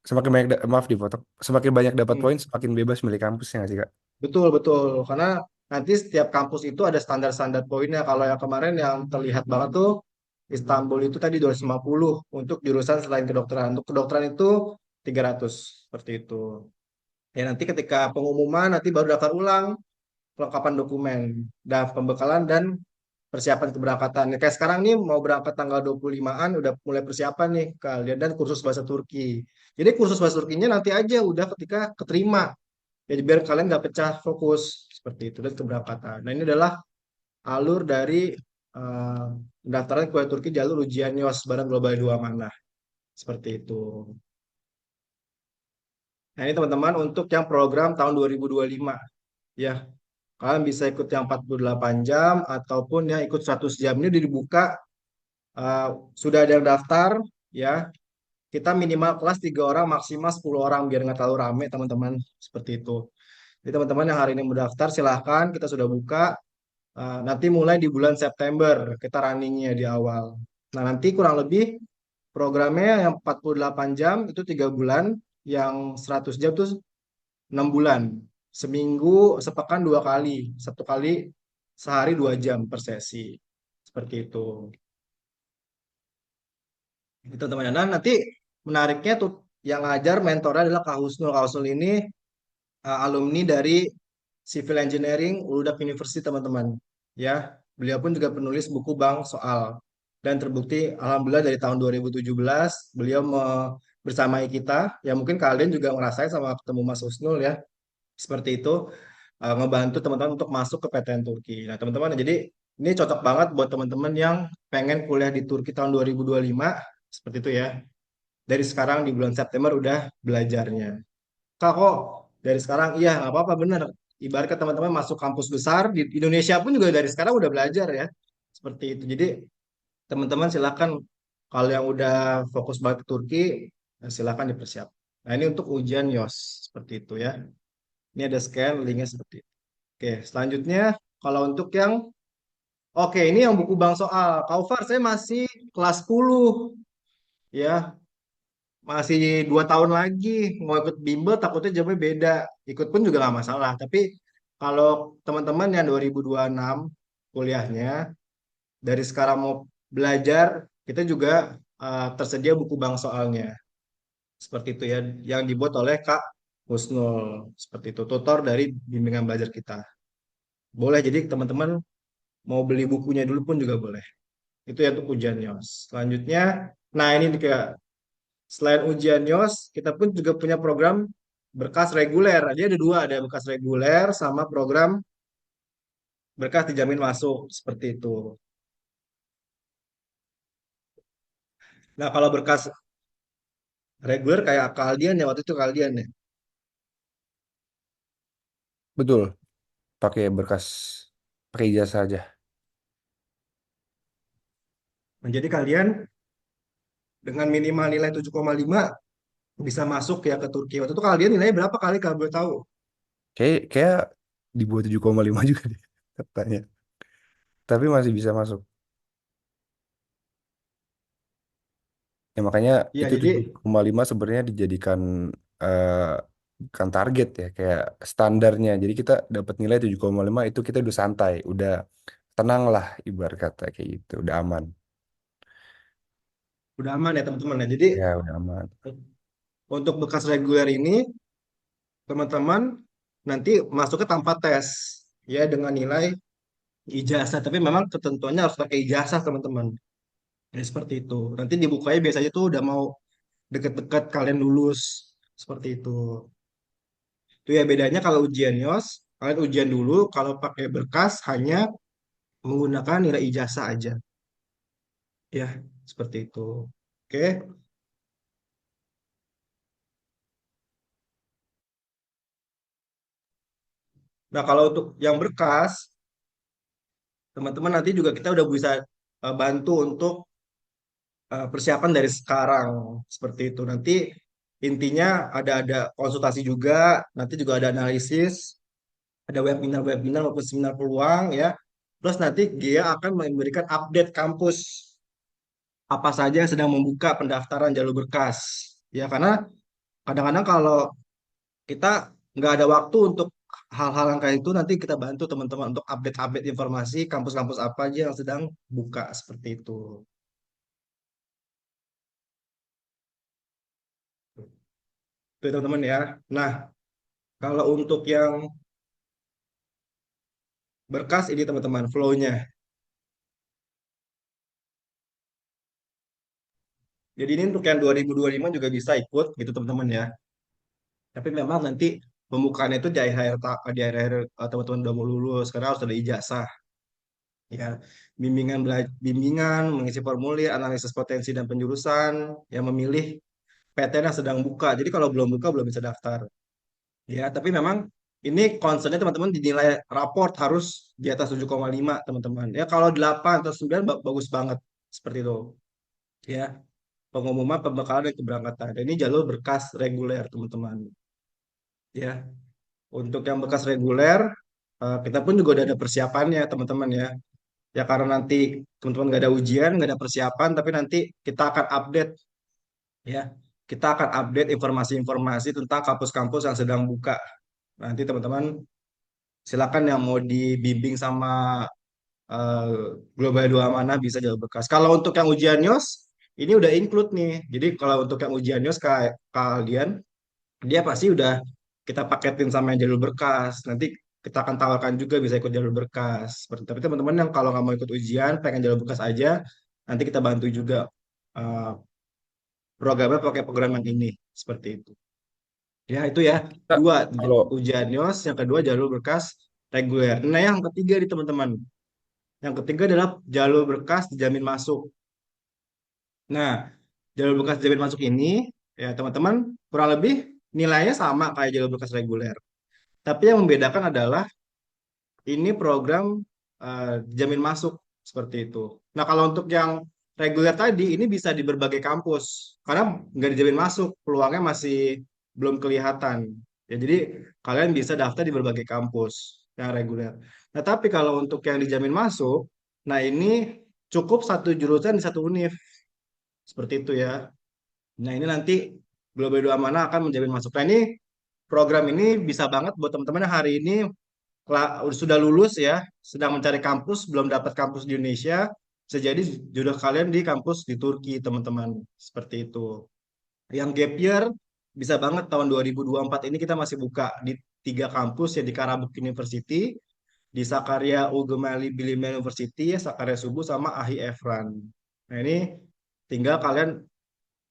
semakin banyak maaf dipotong. Semakin banyak dapat Hmm. poin, semakin bebas milih kampusnya nggak sih, Kak? Betul, betul. Karena nanti setiap kampus itu ada standar-standar poinnya. Kalau yang kemarin yang terlihat banget tuh, Istanbul itu tadi 250 untuk jurusan selain kedokteran. Untuk kedokteran itu 300, seperti itu. Ya, nanti ketika pengumuman, nanti baru daftar ulang, kelengkapan dokumen, daftar pembekalan, dan persiapan keberangkatan. Ya, kayak sekarang nih mau berangkat tanggal 25-an, udah mulai persiapan nih kalian, dan kursus bahasa Turki. Jadi kursus bahasa Turkinya nanti aja udah ketika keterima. Jadi biar kalian nggak pecah fokus seperti itu dan keberangkatan. Nah, ini adalah alur dari eh, pendaftaran kuliah Turki jalur ujian YOS bareng Global 2 mana seperti itu. Nah, ini teman-teman untuk yang program tahun 2025 ya. Kalian bisa ikut yang 48 jam ataupun yang ikut 100 jam, ini udah dibuka, eh, sudah ada yang daftar ya. Kita minimal kelas 3 orang, maksimal 10 orang biar nggak terlalu rame teman-teman seperti itu. Jadi teman-teman yang hari ini mendaftar silahkan, kita sudah buka. Nanti mulai di bulan September kita runningnya di awal. Nah, nanti kurang lebih programnya yang 48 jam itu 3 bulan, yang 100 jam itu 6 bulan. Seminggu, sepekan 2 kali, satu kali sehari 2 jam per sesi. Seperti itu. Itu teman-teman. Nah, nanti menariknya tuh yang ngajar mentornya adalah Kak Husnul. Kak Husnul ini alumni dari Civil Engineering Uludak University teman-teman. Ya, beliau pun juga penulis buku Bang Soal, dan terbukti alhamdulillah dari tahun 2017 beliau bersamai kita. Ya, mungkin kalian juga ngerasain sama ketemu Mas Husnul ya. Seperti itu, ngebantu teman-teman untuk masuk ke PTN Turki. Nah, teman-teman, jadi ini cocok banget buat teman-teman yang pengen kuliah di Turki tahun 2025 seperti itu ya. Dari sekarang di bulan September udah belajarnya. Kak, kok dari sekarang? Iya, nggak apa-apa, bener. Ibaratnya teman-teman masuk kampus besar di Indonesia pun juga dari sekarang udah belajar ya. Seperti itu. Jadi teman-teman silakan, kalau yang udah fokus banget ke Turki, silakan dipersiapkan. Nah, ini untuk ujian YOS seperti itu ya. Ini ada scan linknya seperti itu. Oke, selanjutnya kalau untuk yang oke, ini yang buku Bang Soal. Kaufar, saya masih kelas 10 ya. Masih 2 tahun lagi mau ikut bimbel, takutnya jamnya beda. Ikut pun juga nggak masalah, tapi kalau teman-teman yang 2026 kuliahnya, dari sekarang mau belajar, kita juga tersedia buku bank soalnya seperti itu ya, yang dibuat oleh Kak Husnul seperti itu, tutor dari bimbingan belajar kita. Boleh, jadi teman-teman mau beli bukunya dulu pun juga boleh. Itu ya untuk ujian YOS. Selanjutnya, nah ini kayak selain ujian YOS, kita pun juga punya program berkas reguler. Jadi ada dua, ada berkas reguler sama program berkas dijamin masuk seperti itu. Nah, kalau berkas reguler kayak Kaldian ya, waktu itu Kaldian ya. Betul, pakai berkas, pakai ijazah aja. Nah, jadi kalian dengan minimal nilai 7,5 bisa masuk ya ke Turki. Waktu itu kalian nilainya berapa kali kalau boleh tahu? Kayak di bawah 7,5 juga deh katanya. Tapi masih bisa masuk. Ya makanya Iya, itu jadi 7,5 sebenarnya dijadikan eh, bukan target ya, kayak standarnya. Jadi kita dapat nilai 7,5 itu kita udah santai, udah tenang lah ibarat kata kayak gitu, udah aman. udah aman ya teman-teman ya. Jadi Ya udah aman. untuk bekas reguler ini teman-teman nanti masuknya tanpa tes ya dengan nilai ijazah. Tapi memang ketentuannya harus pakai ijazah teman-teman. Ya, seperti itu. Nanti dibukanya biasanya tuh udah mau deket-deket kalian lulus seperti itu. Itu ya bedanya kalau ujian YOS, kalian ujian dulu, kalau pakai berkas hanya menggunakan nilai ijazah aja. Ya, seperti itu. Oke. Nah, kalau untuk yang berkas, teman-teman nanti juga kita udah bisa bantu untuk persiapan dari sekarang seperti itu. Nanti intinya ada konsultasi juga, nanti juga ada analisis, ada webinar-webinar maupun seminar peluang ya. Terus nanti dia akan memberikan update kampus apa saja yang sedang membuka pendaftaran jalur berkas. Ya, karena kadang-kadang kalau kita nggak ada waktu untuk hal-hal yang kayak itu, nanti kita bantu teman-teman untuk update-update informasi kampus-kampus apa aja yang sedang buka seperti itu. Itu teman-teman ya. Nah, kalau untuk yang berkas ini teman-teman, flow-nya. Jadi ini untuk yang 2025 juga bisa ikut gitu teman-teman ya. Tapi memang nanti pembukaannya itu di akhir-akhir teman-teman udah mau lulus karena harus ada ijazah ya. Bimbingan, mengisi formulir, analisis potensi dan penjurusan, yang memilih PTN yang sedang buka. Jadi kalau belum buka belum bisa daftar. Ya, tapi memang ini concernnya teman-teman dinilai raport harus di atas 7,5 teman-teman. Ya kalau 8 atau 9 bagus banget seperti itu. Ya, pengumuman pembekalan dan keberangkatan. Dan ini jalur berkas reguler teman-teman. Ya, untuk yang bekas reguler kita pun juga udah ada persiapannya teman-teman ya. Ya karena nanti teman-teman nggak ada ujian, nggak ada persiapan, tapi nanti kita akan update ya. Kita akan update informasi-informasi tentang kampus-kampus yang sedang buka. Nanti teman-teman silakan yang mau dibimbing sama eh, Global 2 mana bisa jalur berkas. Kalau untuk yang ujian YOS ini udah include nih. Jadi kalau untuk yang ujian YOS kayak kalian dia pasti udah kita paketin sama yang jalur berkas. Nanti kita akan tawarkan juga bisa ikut jalur berkas. Tapi teman-teman yang kalau nggak mau ikut ujian, pengen jalur berkas aja, nanti kita bantu juga eh, programnya pakai program yang ini seperti itu. Ya itu ya Kak, dua kalau ujian YOS, yang kedua jalur berkas reguler. Nah yang ketiga nih teman-teman, yang ketiga adalah jalur berkas dijamin masuk. Nah jalur berkas dijamin masuk ini ya teman-teman kurang lebih nilainya sama kayak jalur berkas reguler. Tapi yang membedakan adalah ini program jamin masuk seperti itu. Nah, kalau untuk yang reguler tadi ini bisa di berbagai kampus karena nggak dijamin masuk, peluangnya masih belum kelihatan. Ya, jadi kalian bisa daftar di berbagai kampus yang reguler. Nah, tapi kalau untuk yang dijamin masuk, nah ini cukup satu jurusan di satu univ seperti itu ya. Nah, ini nanti Global 2 mana akan menjamin masuk. Nah, ini program ini bisa banget buat teman-teman yang hari ini sudah lulus ya, sedang mencari kampus, belum dapat kampus di Indonesia, bisa jadi jodoh kalian di kampus di Turki, teman-teman. Seperti itu. Yang gap year, bisa banget tahun 2024 ini kita masih buka di 3 kampus ya, di Karabük University, di Sakarya Uggemali Bilimel University, Sakarya Subuh, sama AHI Efran. Nah ini tinggal kalian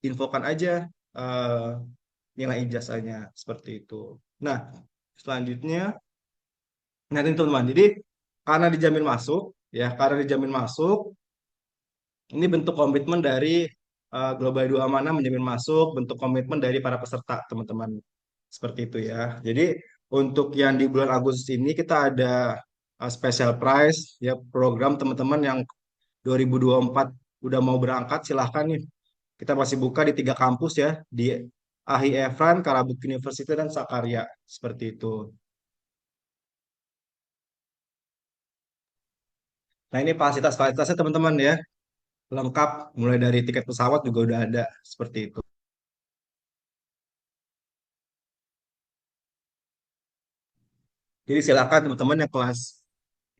infokan aja eh, nilai ijazahnya, seperti itu. Nah, selanjutnya, nah ini teman-teman, jadi karena dijamin masuk, ini bentuk komitmen dari Global 2 Amanah menjamin masuk, bentuk komitmen dari para peserta, teman-teman. Seperti itu ya. Jadi untuk yang di bulan Agustus ini kita ada special prize ya, program teman-teman yang 2024 udah mau berangkat silahkan nih. Kita masih buka di 3 kampus ya, di Ahi Efran, Karabuk University, dan Sakarya. Seperti itu. Nah, ini fasilitas-fasilitasnya teman-teman ya. Lengkap, mulai dari tiket pesawat juga udah ada. Seperti itu. Jadi silakan teman-teman yang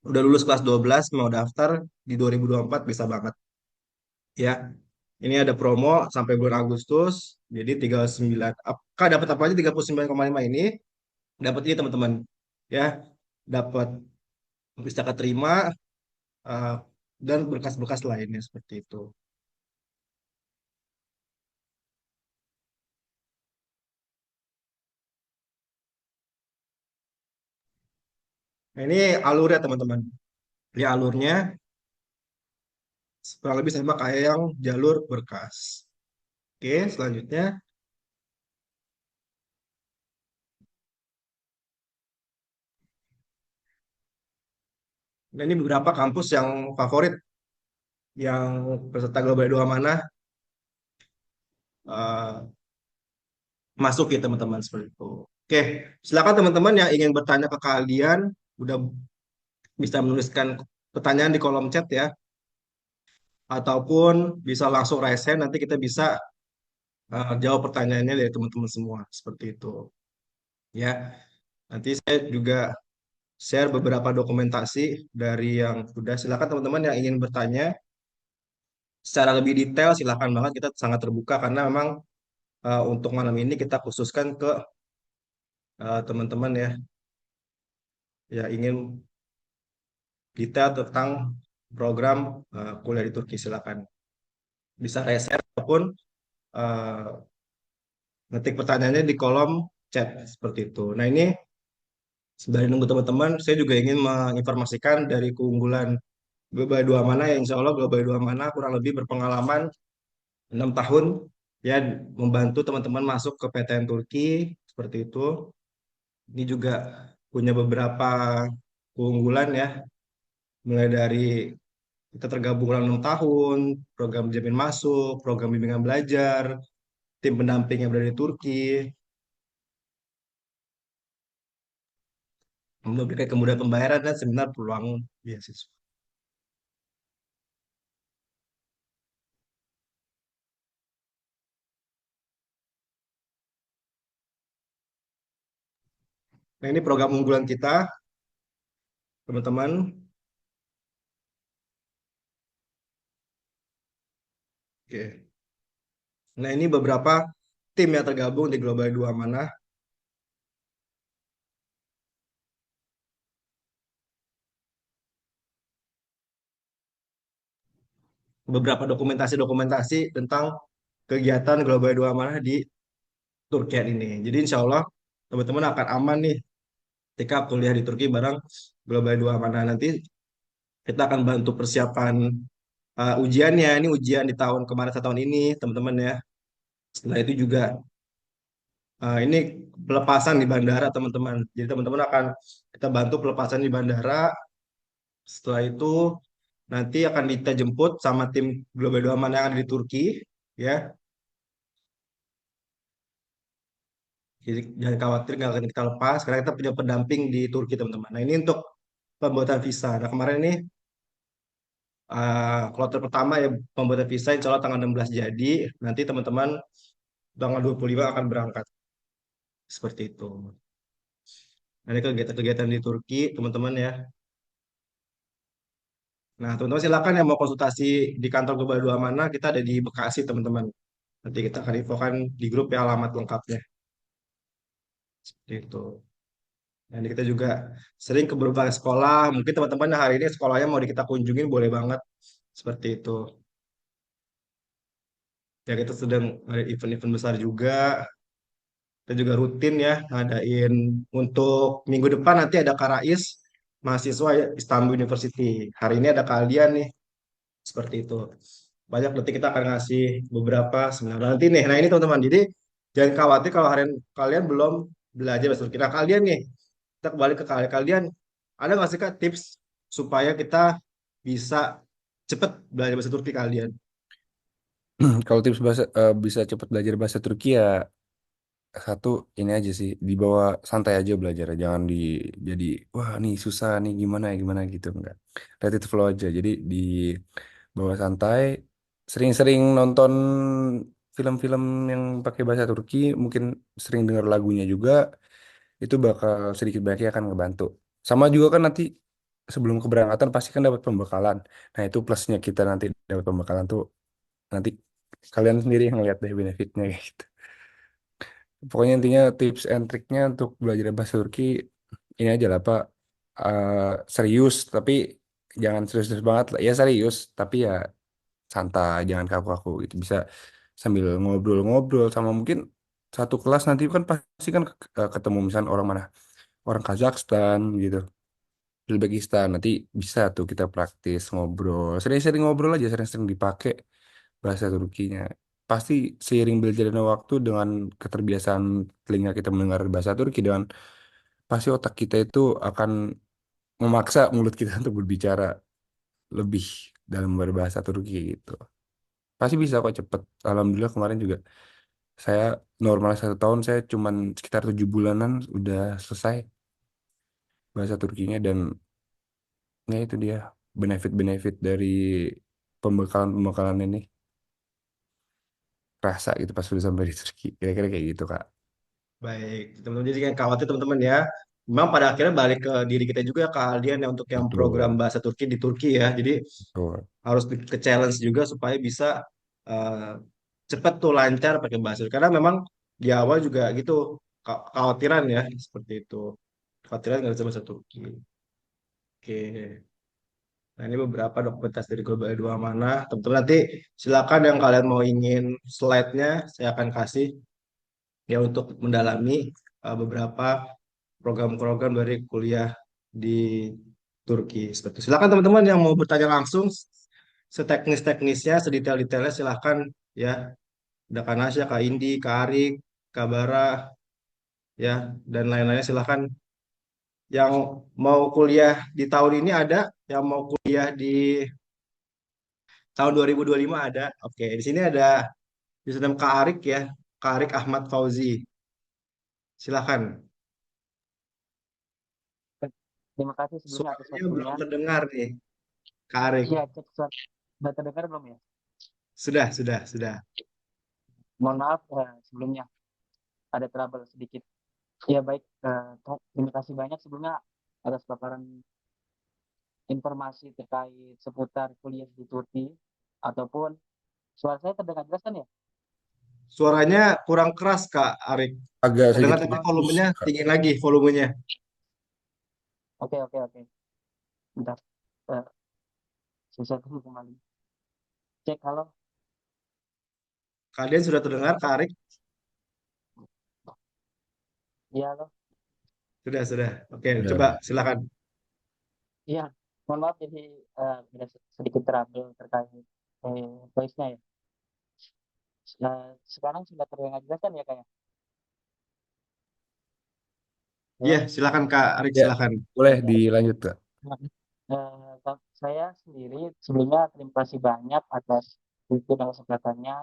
udah lulus kelas 12 mau daftar di 2024 bisa banget ya. Ini ada promo sampai bulan Agustus. Jadi 39 Kak dapat apa aja 39,5 ini dapat ini teman-teman ya. Dapat bisa keterima eh, dan berkas-berkas lainnya seperti itu. Nah, ini alurnya teman-teman. Ini alurnya kurang lebih sama kayak yang jalur berkas. Oke, selanjutnya. Nah, ini beberapa kampus yang favorit yang peserta Global 2 mana eh, masuk ya teman-teman seperti itu. Oke, silakan teman-teman yang ingin bertanya ke kalian udah bisa menuliskan pertanyaan di kolom chat ya, ataupun bisa langsung raise hand nanti kita bisa jawab pertanyaannya dari teman-teman semua seperti itu. Ya, nanti saya juga share beberapa dokumentasi dari yang sudah. Silakan teman-teman yang ingin bertanya secara lebih detail silakan banget kita sangat terbuka karena memang untuk malam ini kita khususkan ke teman-teman ya yang ingin detail tentang program kuliah di Turki silakan bisa share ataupun eh, ngetik pertanyaannya di kolom chat seperti itu. Nah ini sembari nunggu teman-teman, saya juga ingin menginformasikan dari keunggulan Global 2 Mana ya Insya Allah Global 2 Mana kurang lebih berpengalaman 6 tahun ya membantu teman-teman masuk ke PTN Turki seperti itu. Ini juga punya beberapa keunggulan ya, mulai dari kita tergabung dalam 6 tahun, program jamin masuk, program bimbingan belajar, tim pendamping yang berada di Turki, memberikan kemudahan pembayaran dan seminar peluang beasiswa. Nah ini program unggulan kita, teman-teman. Oke. Nah ini beberapa tim yang tergabung di Global 2 Mana. Beberapa dokumentasi-dokumentasi tentang kegiatan Global 2 Mana di Turki ini. Jadi insya Allah teman-teman akan aman nih ketika kuliah di Turki bareng Global 2 Mana. Nanti kita akan bantu persiapan ujiannya. Ini ujian di tahun kemarin satu tahun ini teman-teman ya. Setelah itu juga ini pelepasan di bandara teman-teman. Jadi teman-teman akan kita bantu pelepasan di bandara. Setelah itu nanti akan kita jemput sama tim Global 2 Mana yang ada di Turki ya. Jadi jangan khawatir nggak akan kita lepas karena kita punya pendamping di Turki teman-teman. Nah ini untuk pembuatan visa. Nah kemarin ini kloter pertama ya pembuatan visa insya Allah tanggal 16 jadi. Nanti teman-teman tanggal 25 akan berangkat. Seperti itu. Nah ini kegiatan-kegiatan di Turki teman-teman ya. Nah teman-teman silakan yang mau konsultasi di kantor Global 2 Mana kita ada di Bekasi teman-teman. Nanti kita akan infokan di grup ya alamat lengkapnya. Seperti itu. Dan kita juga sering ke berbagai sekolah. Mungkin teman-teman yang hari ini sekolahnya mau kita kunjungin boleh banget. Seperti itu. Ya kita sedang ada event-event besar juga. Kita juga rutin ya ngadain untuk minggu depan nanti ada Karais mahasiswa Istanbul University. Hari ini ada kalian nih. Seperti itu. Banyak nanti kita akan ngasih beberapa seminar nanti nih. Nah ini teman-teman. Jadi jangan khawatir kalau hari kalian belum belajar bahasa Turki. Nah kalian nih, kita kembali ke kalian. Kalian ada nggak sih Kak tips supaya kita bisa cepet belajar bahasa Turki kalian? Kalau tips bahasa bisa cepat belajar bahasa Turki ya satu ini aja sih, dibawa santai aja belajar, jangan jadi wah nih susah nih gimana gitu, enggak. Let it flow aja. Jadi dibawa santai, sering-sering nonton film-film yang pakai bahasa Turki, mungkin sering dengar lagunya juga, itu bakal sedikit banyaknya akan ngebantu. Sama juga kan nanti sebelum keberangkatan pasti kan dapat pembekalan. Nah, itu plusnya kita nanti dapat pembekalan tuh, nanti kalian sendiri yang ngeliat deh benefitnya kayak gitu. Pokoknya intinya tips and triknya untuk belajar bahasa Turki ini aja lah Pak. Eh, serius tapi jangan serius-serius banget lah. Ya serius tapi ya santai, jangan kaku-kaku gitu. Bisa sambil ngobrol-ngobrol sama mungkin satu kelas nanti kan pasti kan ketemu misalnya orang mana? Orang Kazakhstan gitu. Uzbekistan nanti bisa tuh kita praktis ngobrol. Sering-sering ngobrol aja, sering-sering dipakai bahasa Turkinya. Pasti seiring berjalannya waktu dengan keterbiasaan telinga kita mendengar bahasa Turki, dengan pasti otak kita itu akan memaksa mulut kita untuk berbicara lebih dalam berbahasa Turki gitu. Pasti bisa kok cepet. Alhamdulillah kemarin juga saya normal 1 tahun saya cuman sekitar 7 bulanan udah selesai bahasa Turkinya. Dan ya itu dia benefit-benefit dari pembekalan-pembekalan ini rasa gitu pas sudah sampai di Turki. Kira-kira kayak gitu Kak. Baik, teman-teman jadi yang khawatir teman-teman ya. Memang pada akhirnya balik ke diri kita juga keahlian yang untuk yang program Betul. bahasa Turki di Turki ya. Jadi Betul. harus ke challenge juga supaya bisa eh, cepet tuh lancar pakai bahasa. Karena memang di awal juga gitu kekhawatiran ya seperti itu. Kekhawatiran nggak bisa bahasa Turki. Oke. Nah, ini beberapa dokumentasi dari Global 2 mana. Teman-teman nanti silakan yang kalian mau ingin slide-nya saya akan kasih ya untuk mendalami beberapa program-program dari kuliah di Turki. Seperti itu. Silakan teman-teman yang mau bertanya langsung seteknis-teknisnya, sedetail-detailnya silakan ya. Ada Kak Nasya, Kak Indi, Kak Arik, Kak Bara ya dan lain-lainnya silakan yang mau kuliah di tahun ini ada, yang mau kuliah di tahun 2025 ada. Oke, di sini ada username Kak Arik ya, Kak Arik Ahmad Fauzi. Silakan. Terima kasih sebelumnya atas Suaranya belum waktunya. terdengar nih, Kak Arik. Iya, cek suara. Sudah terdengar belum ya? Sudah. Mohon maaf sebelumnya ada trouble sedikit. Ya baik, terima kasih banyak sebelumnya atas paparan informasi terkait seputar kuliah di Turki ataupun suara saya terdengar jelas kan ya? Suaranya kurang keras, Kak Arik. Agak Terdengar sedikit tapi Memang putus volumenya Kak. tinggi lagi volumenya. oke. Bentar, eh, saya tunggu kembali. Cek halo. Kalian sudah terdengar, Kak Arik? Iya halo. Sudah. Oke, coba Udah. silakan. Iya, mohon maaf jadi ada sedikit trouble terkait voice-nya ya. Sekarang sudah terdengar jelas kan ya kayak? Iya, Halo. silakan Kak Arik, Ya, silakan. boleh dilanjut Kak. Nah, saya sendiri sebelumnya terima kasih banyak atas waktu dan kesempatannya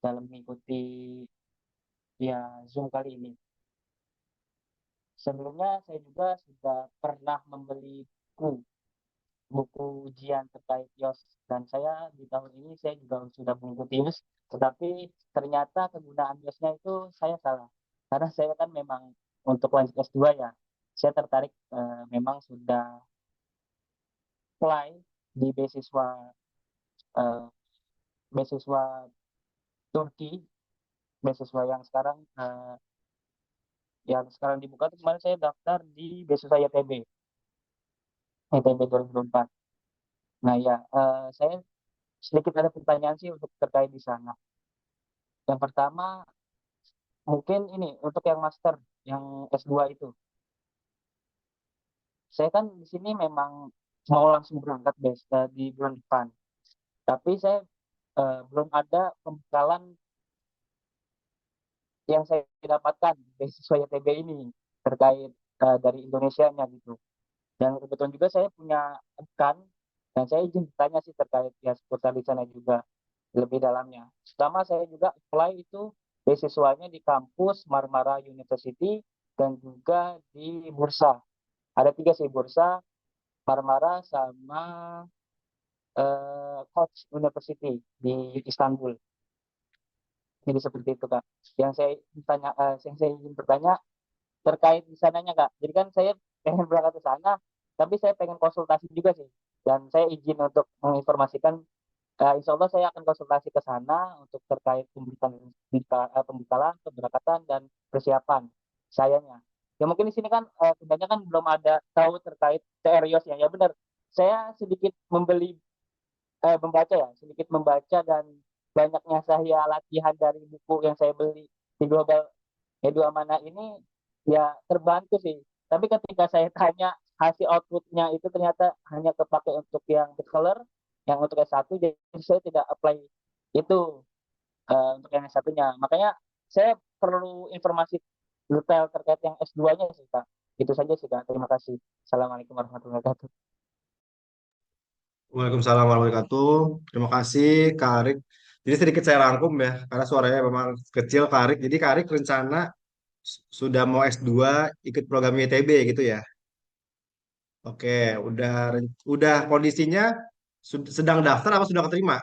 dalam mengikuti ya Zoom kali ini. Sebelumnya saya juga sudah pernah membeli buku ujian terkait YOS dan saya di tahun ini saya juga sudah mengikuti YOS, tetapi ternyata kegunaan YOS-nya itu saya salah. Karena saya kan memang untuk lanjut S2 ya, saya tertarik memang sudah apply di eh, beasiswa Turki, beasiswa yang sekarang dibuka tuh kemarin saya daftar di beasiswa YTB 2024. Nah ya, saya sedikit ada pertanyaan sih untuk terkait di sana. Yang pertama, mungkin ini untuk yang master, yang S2 itu. Saya kan di sini memang mau langsung berangkat di bulan depan. Tapi saya belum ada pembekalan yang saya dapatkan di beasiswa YTB ini terkait dari Indonesia-nya gitu. Dan kebetulan juga saya punya rekan dan saya izin bertanya sih terkait ya seputar di sana juga lebih dalamnya. Pertama saya juga apply itu beasiswanya di kampus Marmara University dan juga di Bursa. Ada 3 sih, Bursa, Marmara, sama Koç University di Istanbul. Jadi seperti itu Kak. Yang saya ingin bertanya terkait di sananya Kak. Jadi kan saya pengen berangkat ke sana, tapi saya pengen konsultasi juga sih. Dan saya izin untuk menginformasikan, insya Allah saya akan konsultasi ke sana untuk terkait pembekalan, keberangkatan, dan persiapan sayanya. Ya mungkin di sini kan kebanyakan belum ada tahu terkait TR-Yos ya. Ya benar. Saya sedikit membaca ya, sedikit membaca dan banyaknya saya latihan dari buku yang saya beli di Global Edu Amanah ini ya terbantu sih. Tapi ketika saya tanya hasil outputnya itu ternyata hanya kepake untuk yang bachelor, yang untuk S1, jadi saya tidak apply itu untuk yang S1-nya. Makanya saya perlu informasi detail terkait yang S2-nya sih, Kak. Itu saja sih, Kak. Terima kasih. Assalamualaikum warahmatullahi wabarakatuh. Waalaikumsalam warahmatullahi wabarakatuh. Terima kasih Kak Arik. Jadi sedikit saya rangkum ya, karena suaranya memang kecil Kak Arik. Jadi Kak Arik rencana sudah mau S2 ikut program YTB gitu ya. Oke, udah kondisinya sedang daftar apa sudah keterima?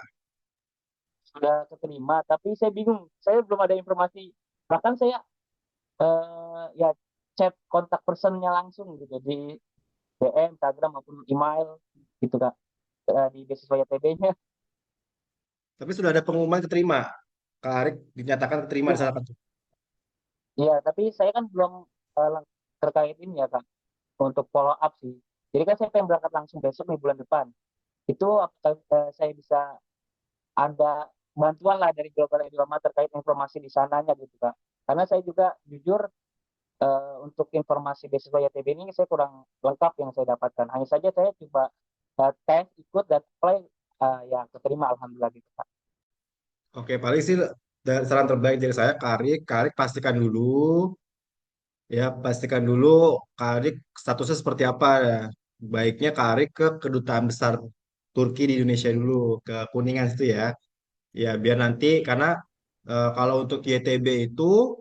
Sudah keterima, tapi saya bingung. Saya belum ada informasi. Bahkan saya ya chat kontak personnya langsung gitu di DM, Instagram maupun email gitu Kak. Di beasiswa YTB-nya. Tapi sudah ada pengumuman keterima. Kak Arik dinyatakan keterima di sana Iya, kan? iya, tapi saya kan belum terkait ini ya Kak untuk follow up sih. Jadi kan saya pengen berangkat langsung besok nih bulan depan. Itu apakah saya bisa ada bantuan lah dari Global Edulama terkait informasi di sananya gitu Kak. Karena saya juga jujur untuk informasi beasiswa YTB ini saya kurang lengkap yang saya dapatkan. Hanya saja saya coba tes, ikut, dan apply, ya keterima alhamdulillah gitu Kak. Oke, paling sih saran terbaik dari saya, Kak Arik pastikan dulu, ya pastikan dulu Kak Arik statusnya seperti apa ya. Baiknya Kak Arik ke kedutaan besar Turki di Indonesia dulu, ke Kuningan situ ya. Ya biar nanti karena kalau untuk YTB itu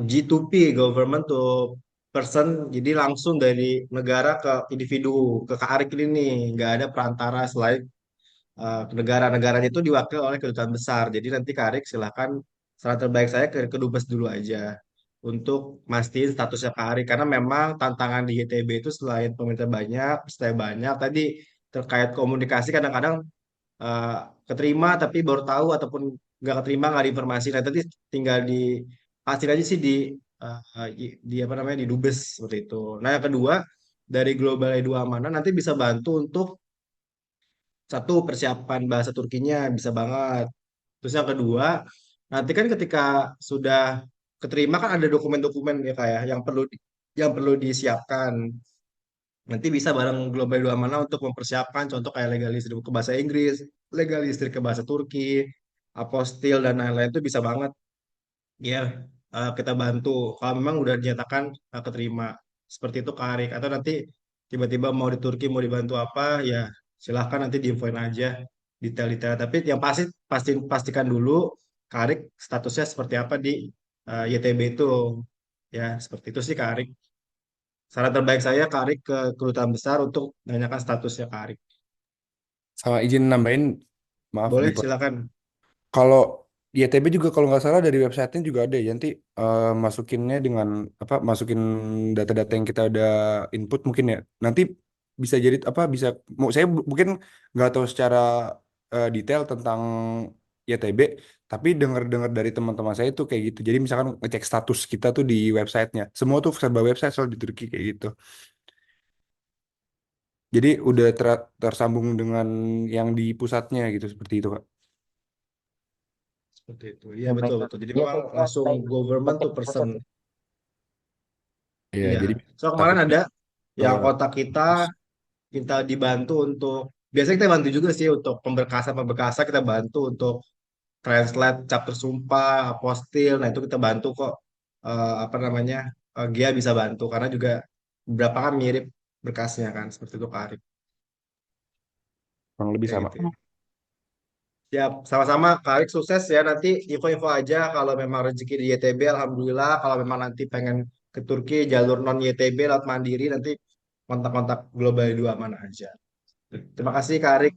G2P, government to person, jadi langsung dari negara ke individu, ke Kak Arik ini nih, nggak ada perantara selain negara-negaranya itu diwakili oleh kedutaan besar. Jadi nanti Kak Arik silakan, saran terbaik saya ke kedubes dulu aja untuk mastiin statusnya Kak Arik karena memang tantangan di ITB itu selain pemerintah banyak, peserta banyak, tadi terkait komunikasi kadang-kadang eh, keterima tapi baru tahu ataupun nggak keterima nggak ada informasi. Nah tadi tinggal di hasil aja sih di apa namanya di dubes seperti itu. Nah yang kedua dari Global Edu Amanah nanti bisa bantu untuk satu, persiapan bahasa Turkinya bisa banget. Terus yang kedua, nanti kan ketika sudah keterima kan ada dokumen-dokumen ya kayak yang perlu disiapkan. Nanti bisa bareng Global Dua Mana untuk mempersiapkan contoh kayak legalistik ke bahasa Inggris, legalistik ke bahasa Turki, apostil dan lain-lain itu bisa banget ya kita bantu. Kalau memang udah dinyatakan keterima seperti itu Kak Arik. Atau nanti tiba-tiba mau di Turki mau dibantu apa ya silahkan nanti diinfoin aja detail-detail. Tapi yang pasti pastikan dulu Kak Arik statusnya seperti apa di YTB itu ya seperti itu sih Kak Arik. Saran terbaik saya Kak Arik ke kedutaan besar untuk menanyakan statusnya Kak Arik. Sama izin nambahin, maaf Boleh dipotong. silakan. Kalau di ITB juga kalau nggak salah dari websitenya juga ada ya nanti masukinnya dengan apa masukin data-data yang kita udah input mungkin ya nanti bisa jadi apa bisa saya mungkin nggak tahu secara detail tentang ITB tapi dengar-dengar dari teman-teman saya tuh kayak gitu jadi misalkan ngecek status kita tuh di websitenya semua tuh serba website soal di Turki kayak gitu jadi udah tersambung dengan yang di pusatnya gitu seperti itu Kak. Seperti itu. Iya Baik betul Kak. betul. Jadi Ya memang saya juga langsung baik government to ngecek di person. pusat ya. Iya Iya. jadi So kemarin takutnya ada yang eh, kontak kita kita dibantu untuk biasanya kita bantu juga sih untuk pemberkasan kita bantu untuk translate cap tersumpah apostil nah itu kita bantu kok apa namanya Gia bisa bantu karena juga beberapa kan mirip berkasnya kan seperti itu Pak Arif kurang lebih kayak sama. gitu ya Siap, sama-sama Kak Arik sukses ya nanti info-info aja kalau memang rezeki di YTB Alhamdulillah kalau memang nanti pengen ke Turki jalur non YTB laut mandiri nanti kontak-kontak Global 2 mana aja. Terima kasih Kak Arik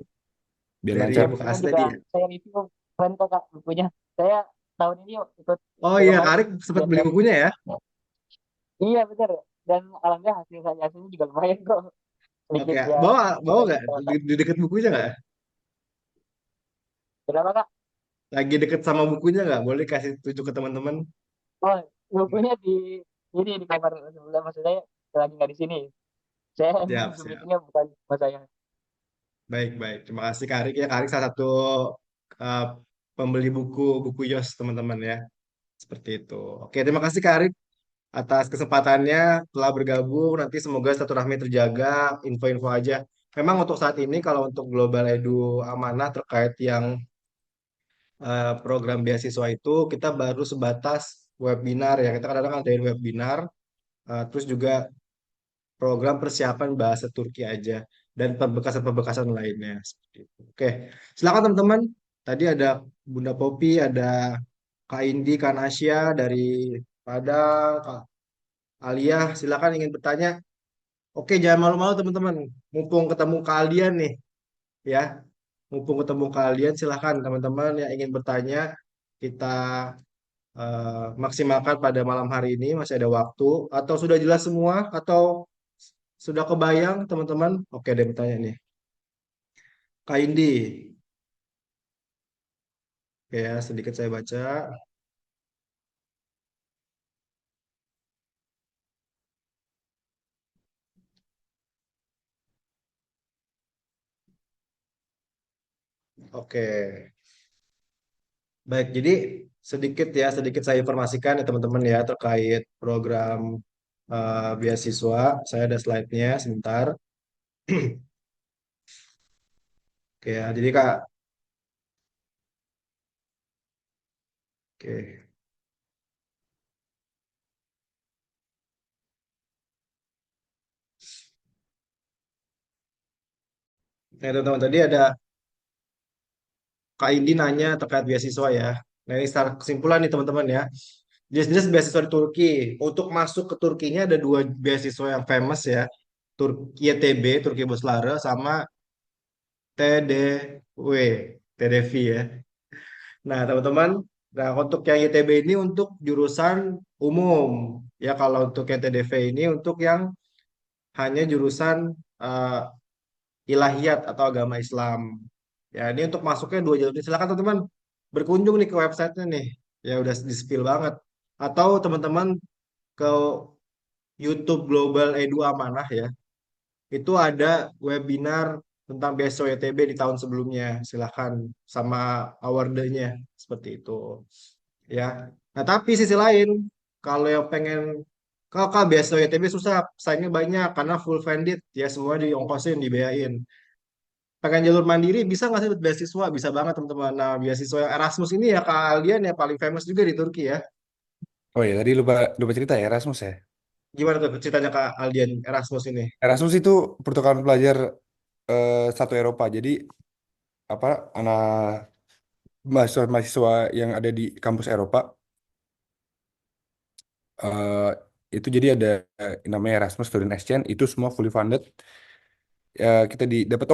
Biar dari lancar. Bukunya Bekas juga tadi ya. saya review, keren kok Kak bukunya. Saya tahun ini ikut Oh iya Kak lumayan Arik sempat ujian beli dari, bukunya ya. iya benar, dan alhamdulillah hasilnya juga lumayan kok, Oke, sedikit ya bawa bawa lumayan nggak ditolak. di deket bukunya nggak? Kenapa Kak? Lagi deket sama bukunya nggak? Boleh kasih tunjuk ke teman-teman. Oh, bukunya di ini di kamar sebelah, maksud saya lagi nggak di sini. Saya Siap, Zoom siap. meetingnya bukan sama saya. Baik, baik. Terima kasih Kak Arik ya. Kak Arik salah satu uh, pembeli buku buku Yos teman-teman ya. Seperti itu. Oke, terima kasih Kak Arik atas kesempatannya telah bergabung. Nanti semoga silaturahmi terjaga, info-info aja. Memang untuk saat ini kalau untuk Global Edu Amanah terkait yang program beasiswa itu kita baru sebatas webinar ya. Kita kadang-kadang ada webinar, terus juga program persiapan bahasa Turki aja dan perbekasan-perbekasan lainnya. Seperti itu. Oke, silakan teman-teman. Tadi ada Bunda Popi, ada Kak Indi, Kak Nasya dari Padang, Kak Alia, silakan ingin bertanya. Oke, jangan malu-malu teman-teman. Mumpung ketemu kalian nih, ya. Mumpung ketemu kalian, silakan teman-teman yang ingin bertanya. Kita maksimalkan pada malam hari ini, masih ada waktu. Atau sudah jelas semua, atau sudah kebayang teman-teman? Oke, ada yang bertanya nih. Kak Indi, oke ya, sedikit saya baca. Oke, baik. Jadi sedikit saya informasikan ya teman-teman ya terkait program beasiswa. Saya ada slide-nya sebentar. Oke ya, jadi Kak, oke. Nah, teman-teman tadi ada Kak Indi nanya terkait beasiswa ya. Nah, ini secara kesimpulan nih teman-teman ya. Jelas-jelas beasiswa di Turki. Untuk masuk ke Turkinya ada dua beasiswa yang famous ya. Turki YTB, Turki Bus Lare, sama TDW, TDV ya. Nah, teman-teman, nah untuk yang YTB ini untuk jurusan umum. Ya, kalau untuk yang TDV ini untuk yang hanya jurusan eh, ilahiyat atau agama Islam. Ya, ini untuk masuknya dua jalur ini. Silakan teman-teman berkunjung nih ke websitenya nih. Ya, udah di-spill banget. Atau teman-teman ke YouTube Global Edu Amanah ya. Itu ada webinar tentang BSO YTB di tahun sebelumnya. Silahkan sama awardnya seperti itu. Ya. Nah, tapi sisi lain, kalau yang pengen kakak BSO YTB susah, saingnya banyak karena full funded ya semua diongkosin, dibiayain. Pengen jalur mandiri bisa nggak sih dapat beasiswa? Bisa banget teman-teman. Nah, beasiswa yang Erasmus ini ya kalian yang paling famous juga di Turki ya. Oh ya, tadi lupa lupa cerita ya Erasmus ya. Gimana tuh ceritanya Kak Aldian Erasmus ini? Erasmus itu pertukaran pelajar satu Eropa. Jadi apa anak mahasiswa-mahasiswa yang ada di kampus Eropa eh, itu jadi ada namanya Erasmus Student Exchange itu semua fully funded. Ya, kita dapat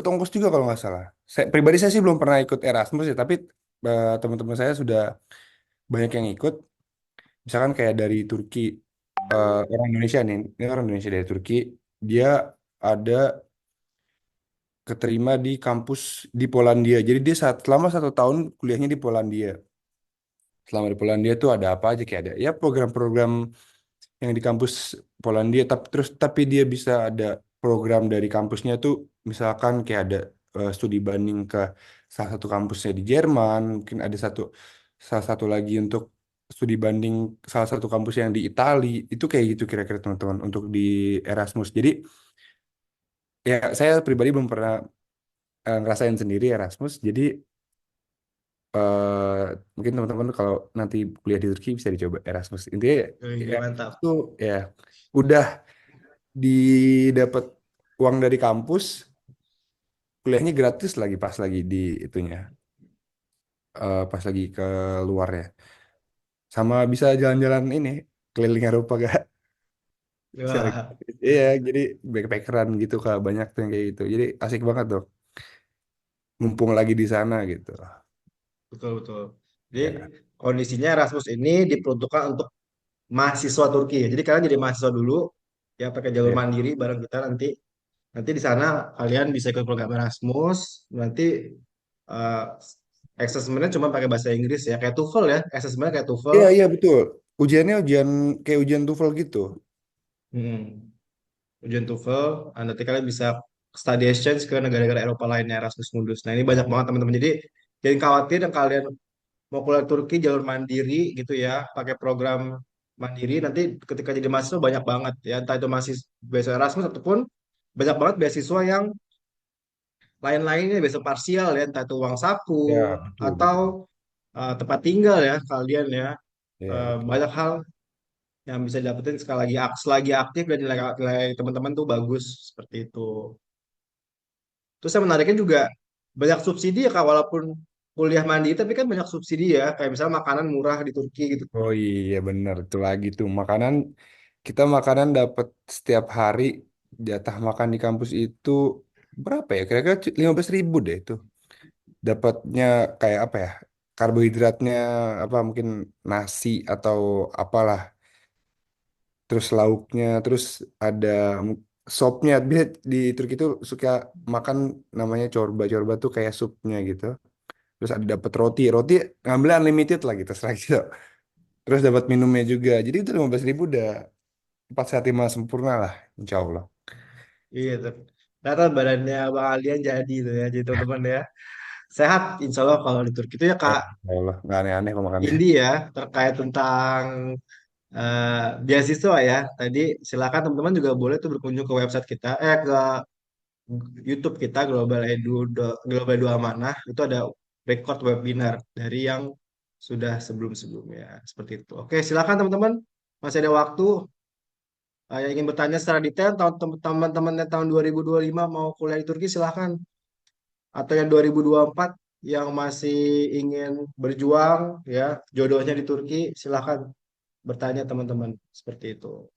ongkos juga kalau nggak salah. Saya pribadi saya sih belum pernah ikut Erasmus ya, tapi teman-teman saya sudah banyak yang ikut. Misalkan kayak dari Turki orang Indonesia nih, ini orang Indonesia dari Turki, dia ada keterima di kampus di Polandia. Jadi dia selama 1 tahun kuliahnya di Polandia. Selama di Polandia tuh ada apa aja kayak ada ya program-program yang di kampus Polandia tapi dia bisa ada program dari kampusnya tuh misalkan kayak ada studi banding ke salah satu kampusnya di Jerman, mungkin ada salah satu lagi untuk studi banding salah satu kampus yang di Itali. Itu kayak gitu kira-kira teman-teman untuk di Erasmus. Jadi ya saya pribadi belum pernah ngerasain sendiri Erasmus. Jadi eh mungkin teman-teman kalau nanti kuliah di Turki bisa dicoba Erasmus. Intinya ya, Mantap. itu ya udah didapat uang dari kampus, kuliahnya gratis lagi pas lagi di itunya. pas lagi ke luar ya. Sama bisa jalan-jalan ini keliling Eropa gak? Secara Wah, iya, jadi backpackeran gitu Kak, banyak tuh yang kayak gitu. Jadi asik banget tuh, mumpung lagi di sana gitu. betul betul. Jadi Ya, kondisinya Erasmus ini diperuntukkan untuk mahasiswa Turki. Jadi kalian jadi mahasiswa dulu, ya pakai jalur ya. mandiri bareng kita nanti. Nanti di sana kalian bisa ikut program Erasmus. Nanti eh assessment-nya cuma pakai bahasa Inggris ya, kayak TOEFL ya. Assessment kayak TOEFL. Iya, iya betul. Ujiannya ujian kayak ujian TOEFL gitu. Hmm. Ujian TOEFL, nanti kalian bisa study exchange ke negara-negara Eropa lainnya Erasmus Mundus. Nah ini banyak banget teman-teman. Jadi jangan khawatir yang kalian mau kuliah Turki jalur mandiri gitu ya, pakai program mandiri. Nanti ketika jadi mahasiswa banyak banget ya, entah itu masih beasiswa Erasmus ataupun banyak banget beasiswa yang lain-lainnya, beasiswa parsial ya, entah itu uang saku Ya, betul, atau betul. tempat tinggal ya kalian ya. Ya, betul. Banyak hal yang bisa didapetin sekali lagi selagi aktif dan nilai teman-teman tuh bagus seperti itu. Terus yang menariknya juga banyak subsidi ya Kak, walaupun kuliah mandiri tapi kan banyak subsidi ya, kayak misalnya makanan murah di Turki gitu. Oh iya bener, itu lagi tuh. Makanan, kita makanan dapat setiap hari, jatah makan di kampus itu berapa ya? Kira-kira 15.000 deh itu. Dapatnya kayak apa ya? Karbohidratnya apa mungkin nasi atau apalah. Terus lauknya, terus ada sopnya. Biasa di Turki itu suka makan namanya corba. Corba tuh kayak supnya gitu. Terus ada dapat roti. Roti ngambil unlimited lah gitu, terserah gitu. Terus dapat minumnya juga. Jadi itu 15.000 udah 4 sehat 5 sempurna lah, insya Allah. Iya tuh. Ternyata badannya Bang Alian jadi itu ya, jadi teman-teman ya. Sehat insya Allah kalau di Turki itu ya Kak. Insya Allah, nggak aneh-aneh kok makannya. Ini ya terkait tentang beasiswa ya. Tadi silakan teman-teman juga boleh tuh berkunjung ke website kita, ke YouTube kita Global Edu Amanah. Itu ada record webinar dari yang sudah sebelum-sebelumnya seperti itu. Oke, silakan teman-teman. Masih ada waktu yang ingin bertanya secara detail teman-teman yang tahun 2025 mau kuliah di Turki silakan, atau yang 2024 yang masih ingin berjuang ya jodohnya di Turki silakan bertanya teman-teman seperti itu.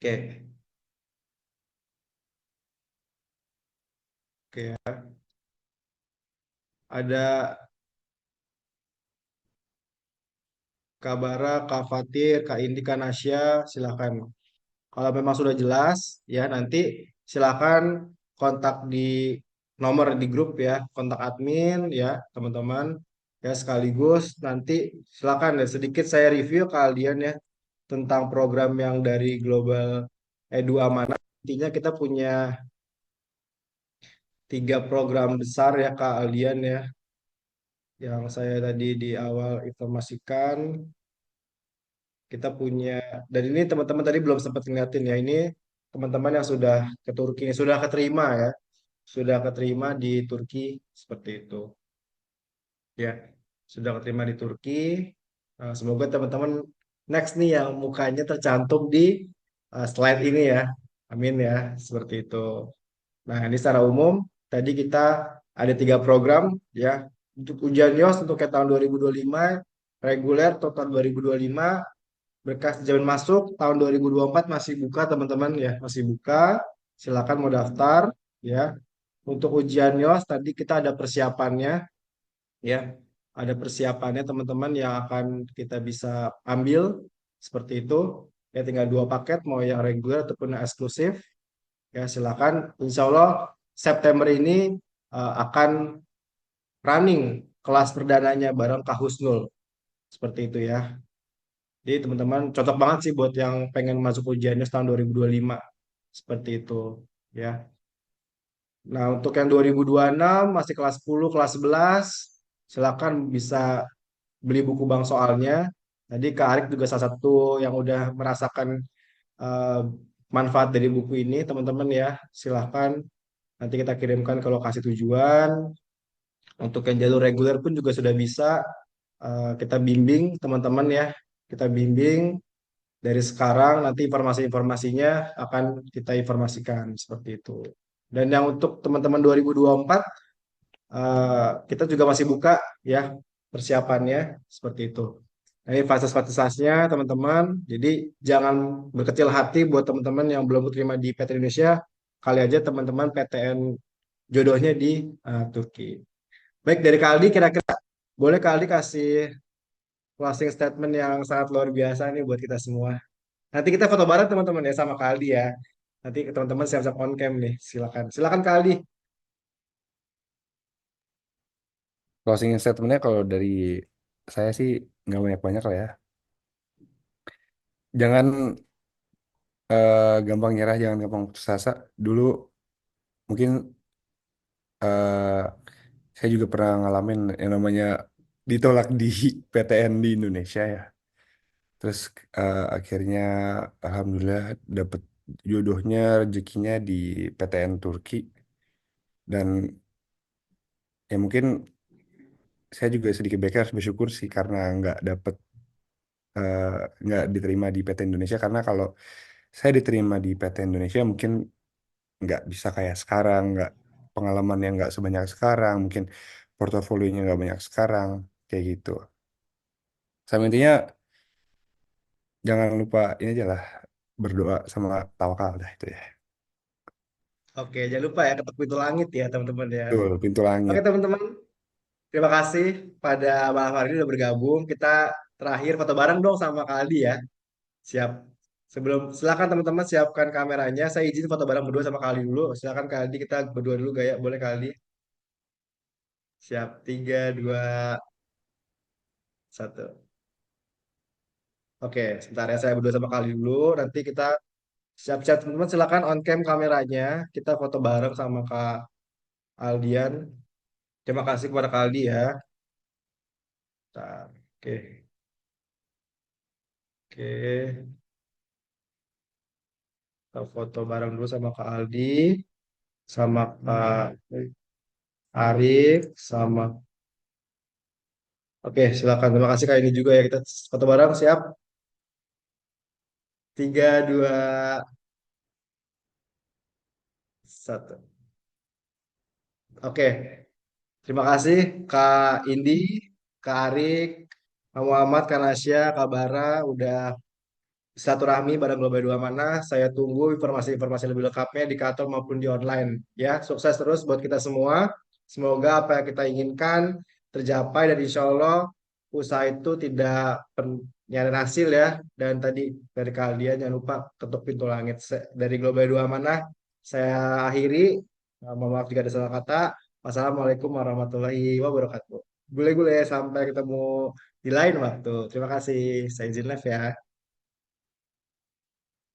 Oke, oke ya. Ada Kak Bara, Kak Fatir, Kak Indi, Kak Nasya, silakan. Kalau memang sudah jelas, ya nanti silakan kontak di nomor di grup ya, kontak admin ya, teman-teman. Ya sekaligus nanti silakan ya sedikit saya review kalian ya tentang program yang dari Global Edu Amanah. Intinya kita punya 3 program besar ya kalian ya, yang saya tadi di awal informasikan. Kita punya, dan ini teman-teman tadi belum sempat ngeliatin ya, ini teman-teman yang sudah ke Turki, sudah keterima ya, sudah keterima di Turki seperti itu. Ya, sudah keterima di Turki. Semoga teman-teman next nih yang mukanya tercantum di slide ini ya. Amin ya, seperti itu. Nah, ini secara umum tadi kita ada 3 program ya. Untuk ujian YOS untuk ke tahun 2025, reguler total 2025, berkas jamin masuk tahun 2024 masih buka teman-teman ya, masih buka. Silakan mau daftar ya. Untuk ujian YOS tadi kita ada persiapannya ya. Ada persiapannya teman-teman yang akan kita bisa ambil seperti itu. Ya tinggal 2 paket mau yang reguler ataupun yang eksklusif. Ya silakan. Insya Allah September ini akan running kelas perdananya bareng Kak Husnul. Seperti itu ya. Jadi teman-teman cocok banget sih buat yang pengen masuk ujiannya tahun 2025. Seperti itu ya. Nah, untuk yang 2026 masih kelas 10, kelas 11, silakan bisa beli buku bank soalnya. Tadi Kak Arik juga salah satu yang udah merasakan eh, manfaat dari buku ini, teman-teman ya. Silahkan nanti kita kirimkan ke lokasi tujuan. Untuk yang jalur reguler pun juga sudah bisa kita bimbing teman-teman ya. Kita bimbing dari sekarang, nanti informasi-informasinya akan kita informasikan seperti itu. Dan yang untuk teman-teman 2024 kita juga masih buka ya persiapannya seperti itu. Nah, ini fasilitas-fasilitasnya teman-teman. Jadi jangan berkecil hati buat teman-teman yang belum terima di PT Indonesia. Kali aja teman-teman PTN jodohnya di Turki. Baik dari Kaldi kira-kira boleh Kaldi kasih closing statement yang sangat luar biasa nih buat kita semua. Nanti kita foto bareng teman-teman ya sama Kaldi ya. Nanti teman-teman siap-siap on cam nih. Silakan. Silakan Kaldi. Closing statementnya kalau dari saya sih nggak banyak-banyak lah ya. Jangan gampang nyerah, jangan gampang putus asa. Dulu mungkin eh, saya juga pernah ngalamin yang namanya ditolak di PTN di Indonesia ya. Terus akhirnya alhamdulillah dapet jodohnya, rezekinya di PTN Turki. Dan ya mungkin saya juga sedikit bersyukur sih karena eh, nggak diterima di PT Indonesia, karena kalau saya diterima di PT Indonesia mungkin nggak bisa kayak sekarang, nggak pengalaman yang nggak sebanyak sekarang, mungkin portofolionya nggak banyak sekarang, kayak gitu. Sama intinya jangan lupa ini aja lah, berdoa sama tawakal dah itu ya. Oke, jangan lupa ya ketuk pintu langit ya teman-teman ya. Betul, pintu Oke langit. teman-teman, terima kasih pada malam hari ini udah bergabung. Kita terakhir foto bareng dong sama Kaldi ya. Siap. Sebelum silakan teman-teman siapkan kameranya. Saya izin foto bareng berdua sama Kaldi dulu. Silakan Kaldi kita berdua dulu gaya. Boleh Kaldi? Siap. Tiga, dua, satu. Oke, sebentar ya saya berdua sama Kaldi dulu. Nanti kita siap-siap teman-teman. Silakan on cam kameranya. Kita foto bareng sama Kak Aldian. Terima kasih kepada Kaldi ya. Bentar. Oke, oke. Kita foto bareng dulu sama Kak Aldi, sama Kak Arif, sama. Oke, silakan. Terima kasih Kak ini juga ya. Kita foto bareng, siap? Tiga, dua, satu. Oke, terima kasih Kak Indi, Kak Arik, Kak Muhammad, Kak Nasya, Kak Bara, udah silaturahmi bareng Global Dua Mana. Saya tunggu informasi-informasi lebih lengkapnya di kantor maupun di online. Ya, sukses terus buat kita semua. Semoga apa yang kita inginkan tercapai dan insya Allah usaha itu tidak nyari hasil ya. Dan tadi dari kalian jangan lupa ketuk pintu langit. Dari Global Dua Mana, saya akhiri. Mohon maaf jika ada salah kata. Wassalamualaikum warahmatullahi wabarakatuh. Gule-gule sampai ketemu di lain waktu. Terima kasih. Saya izin live ya.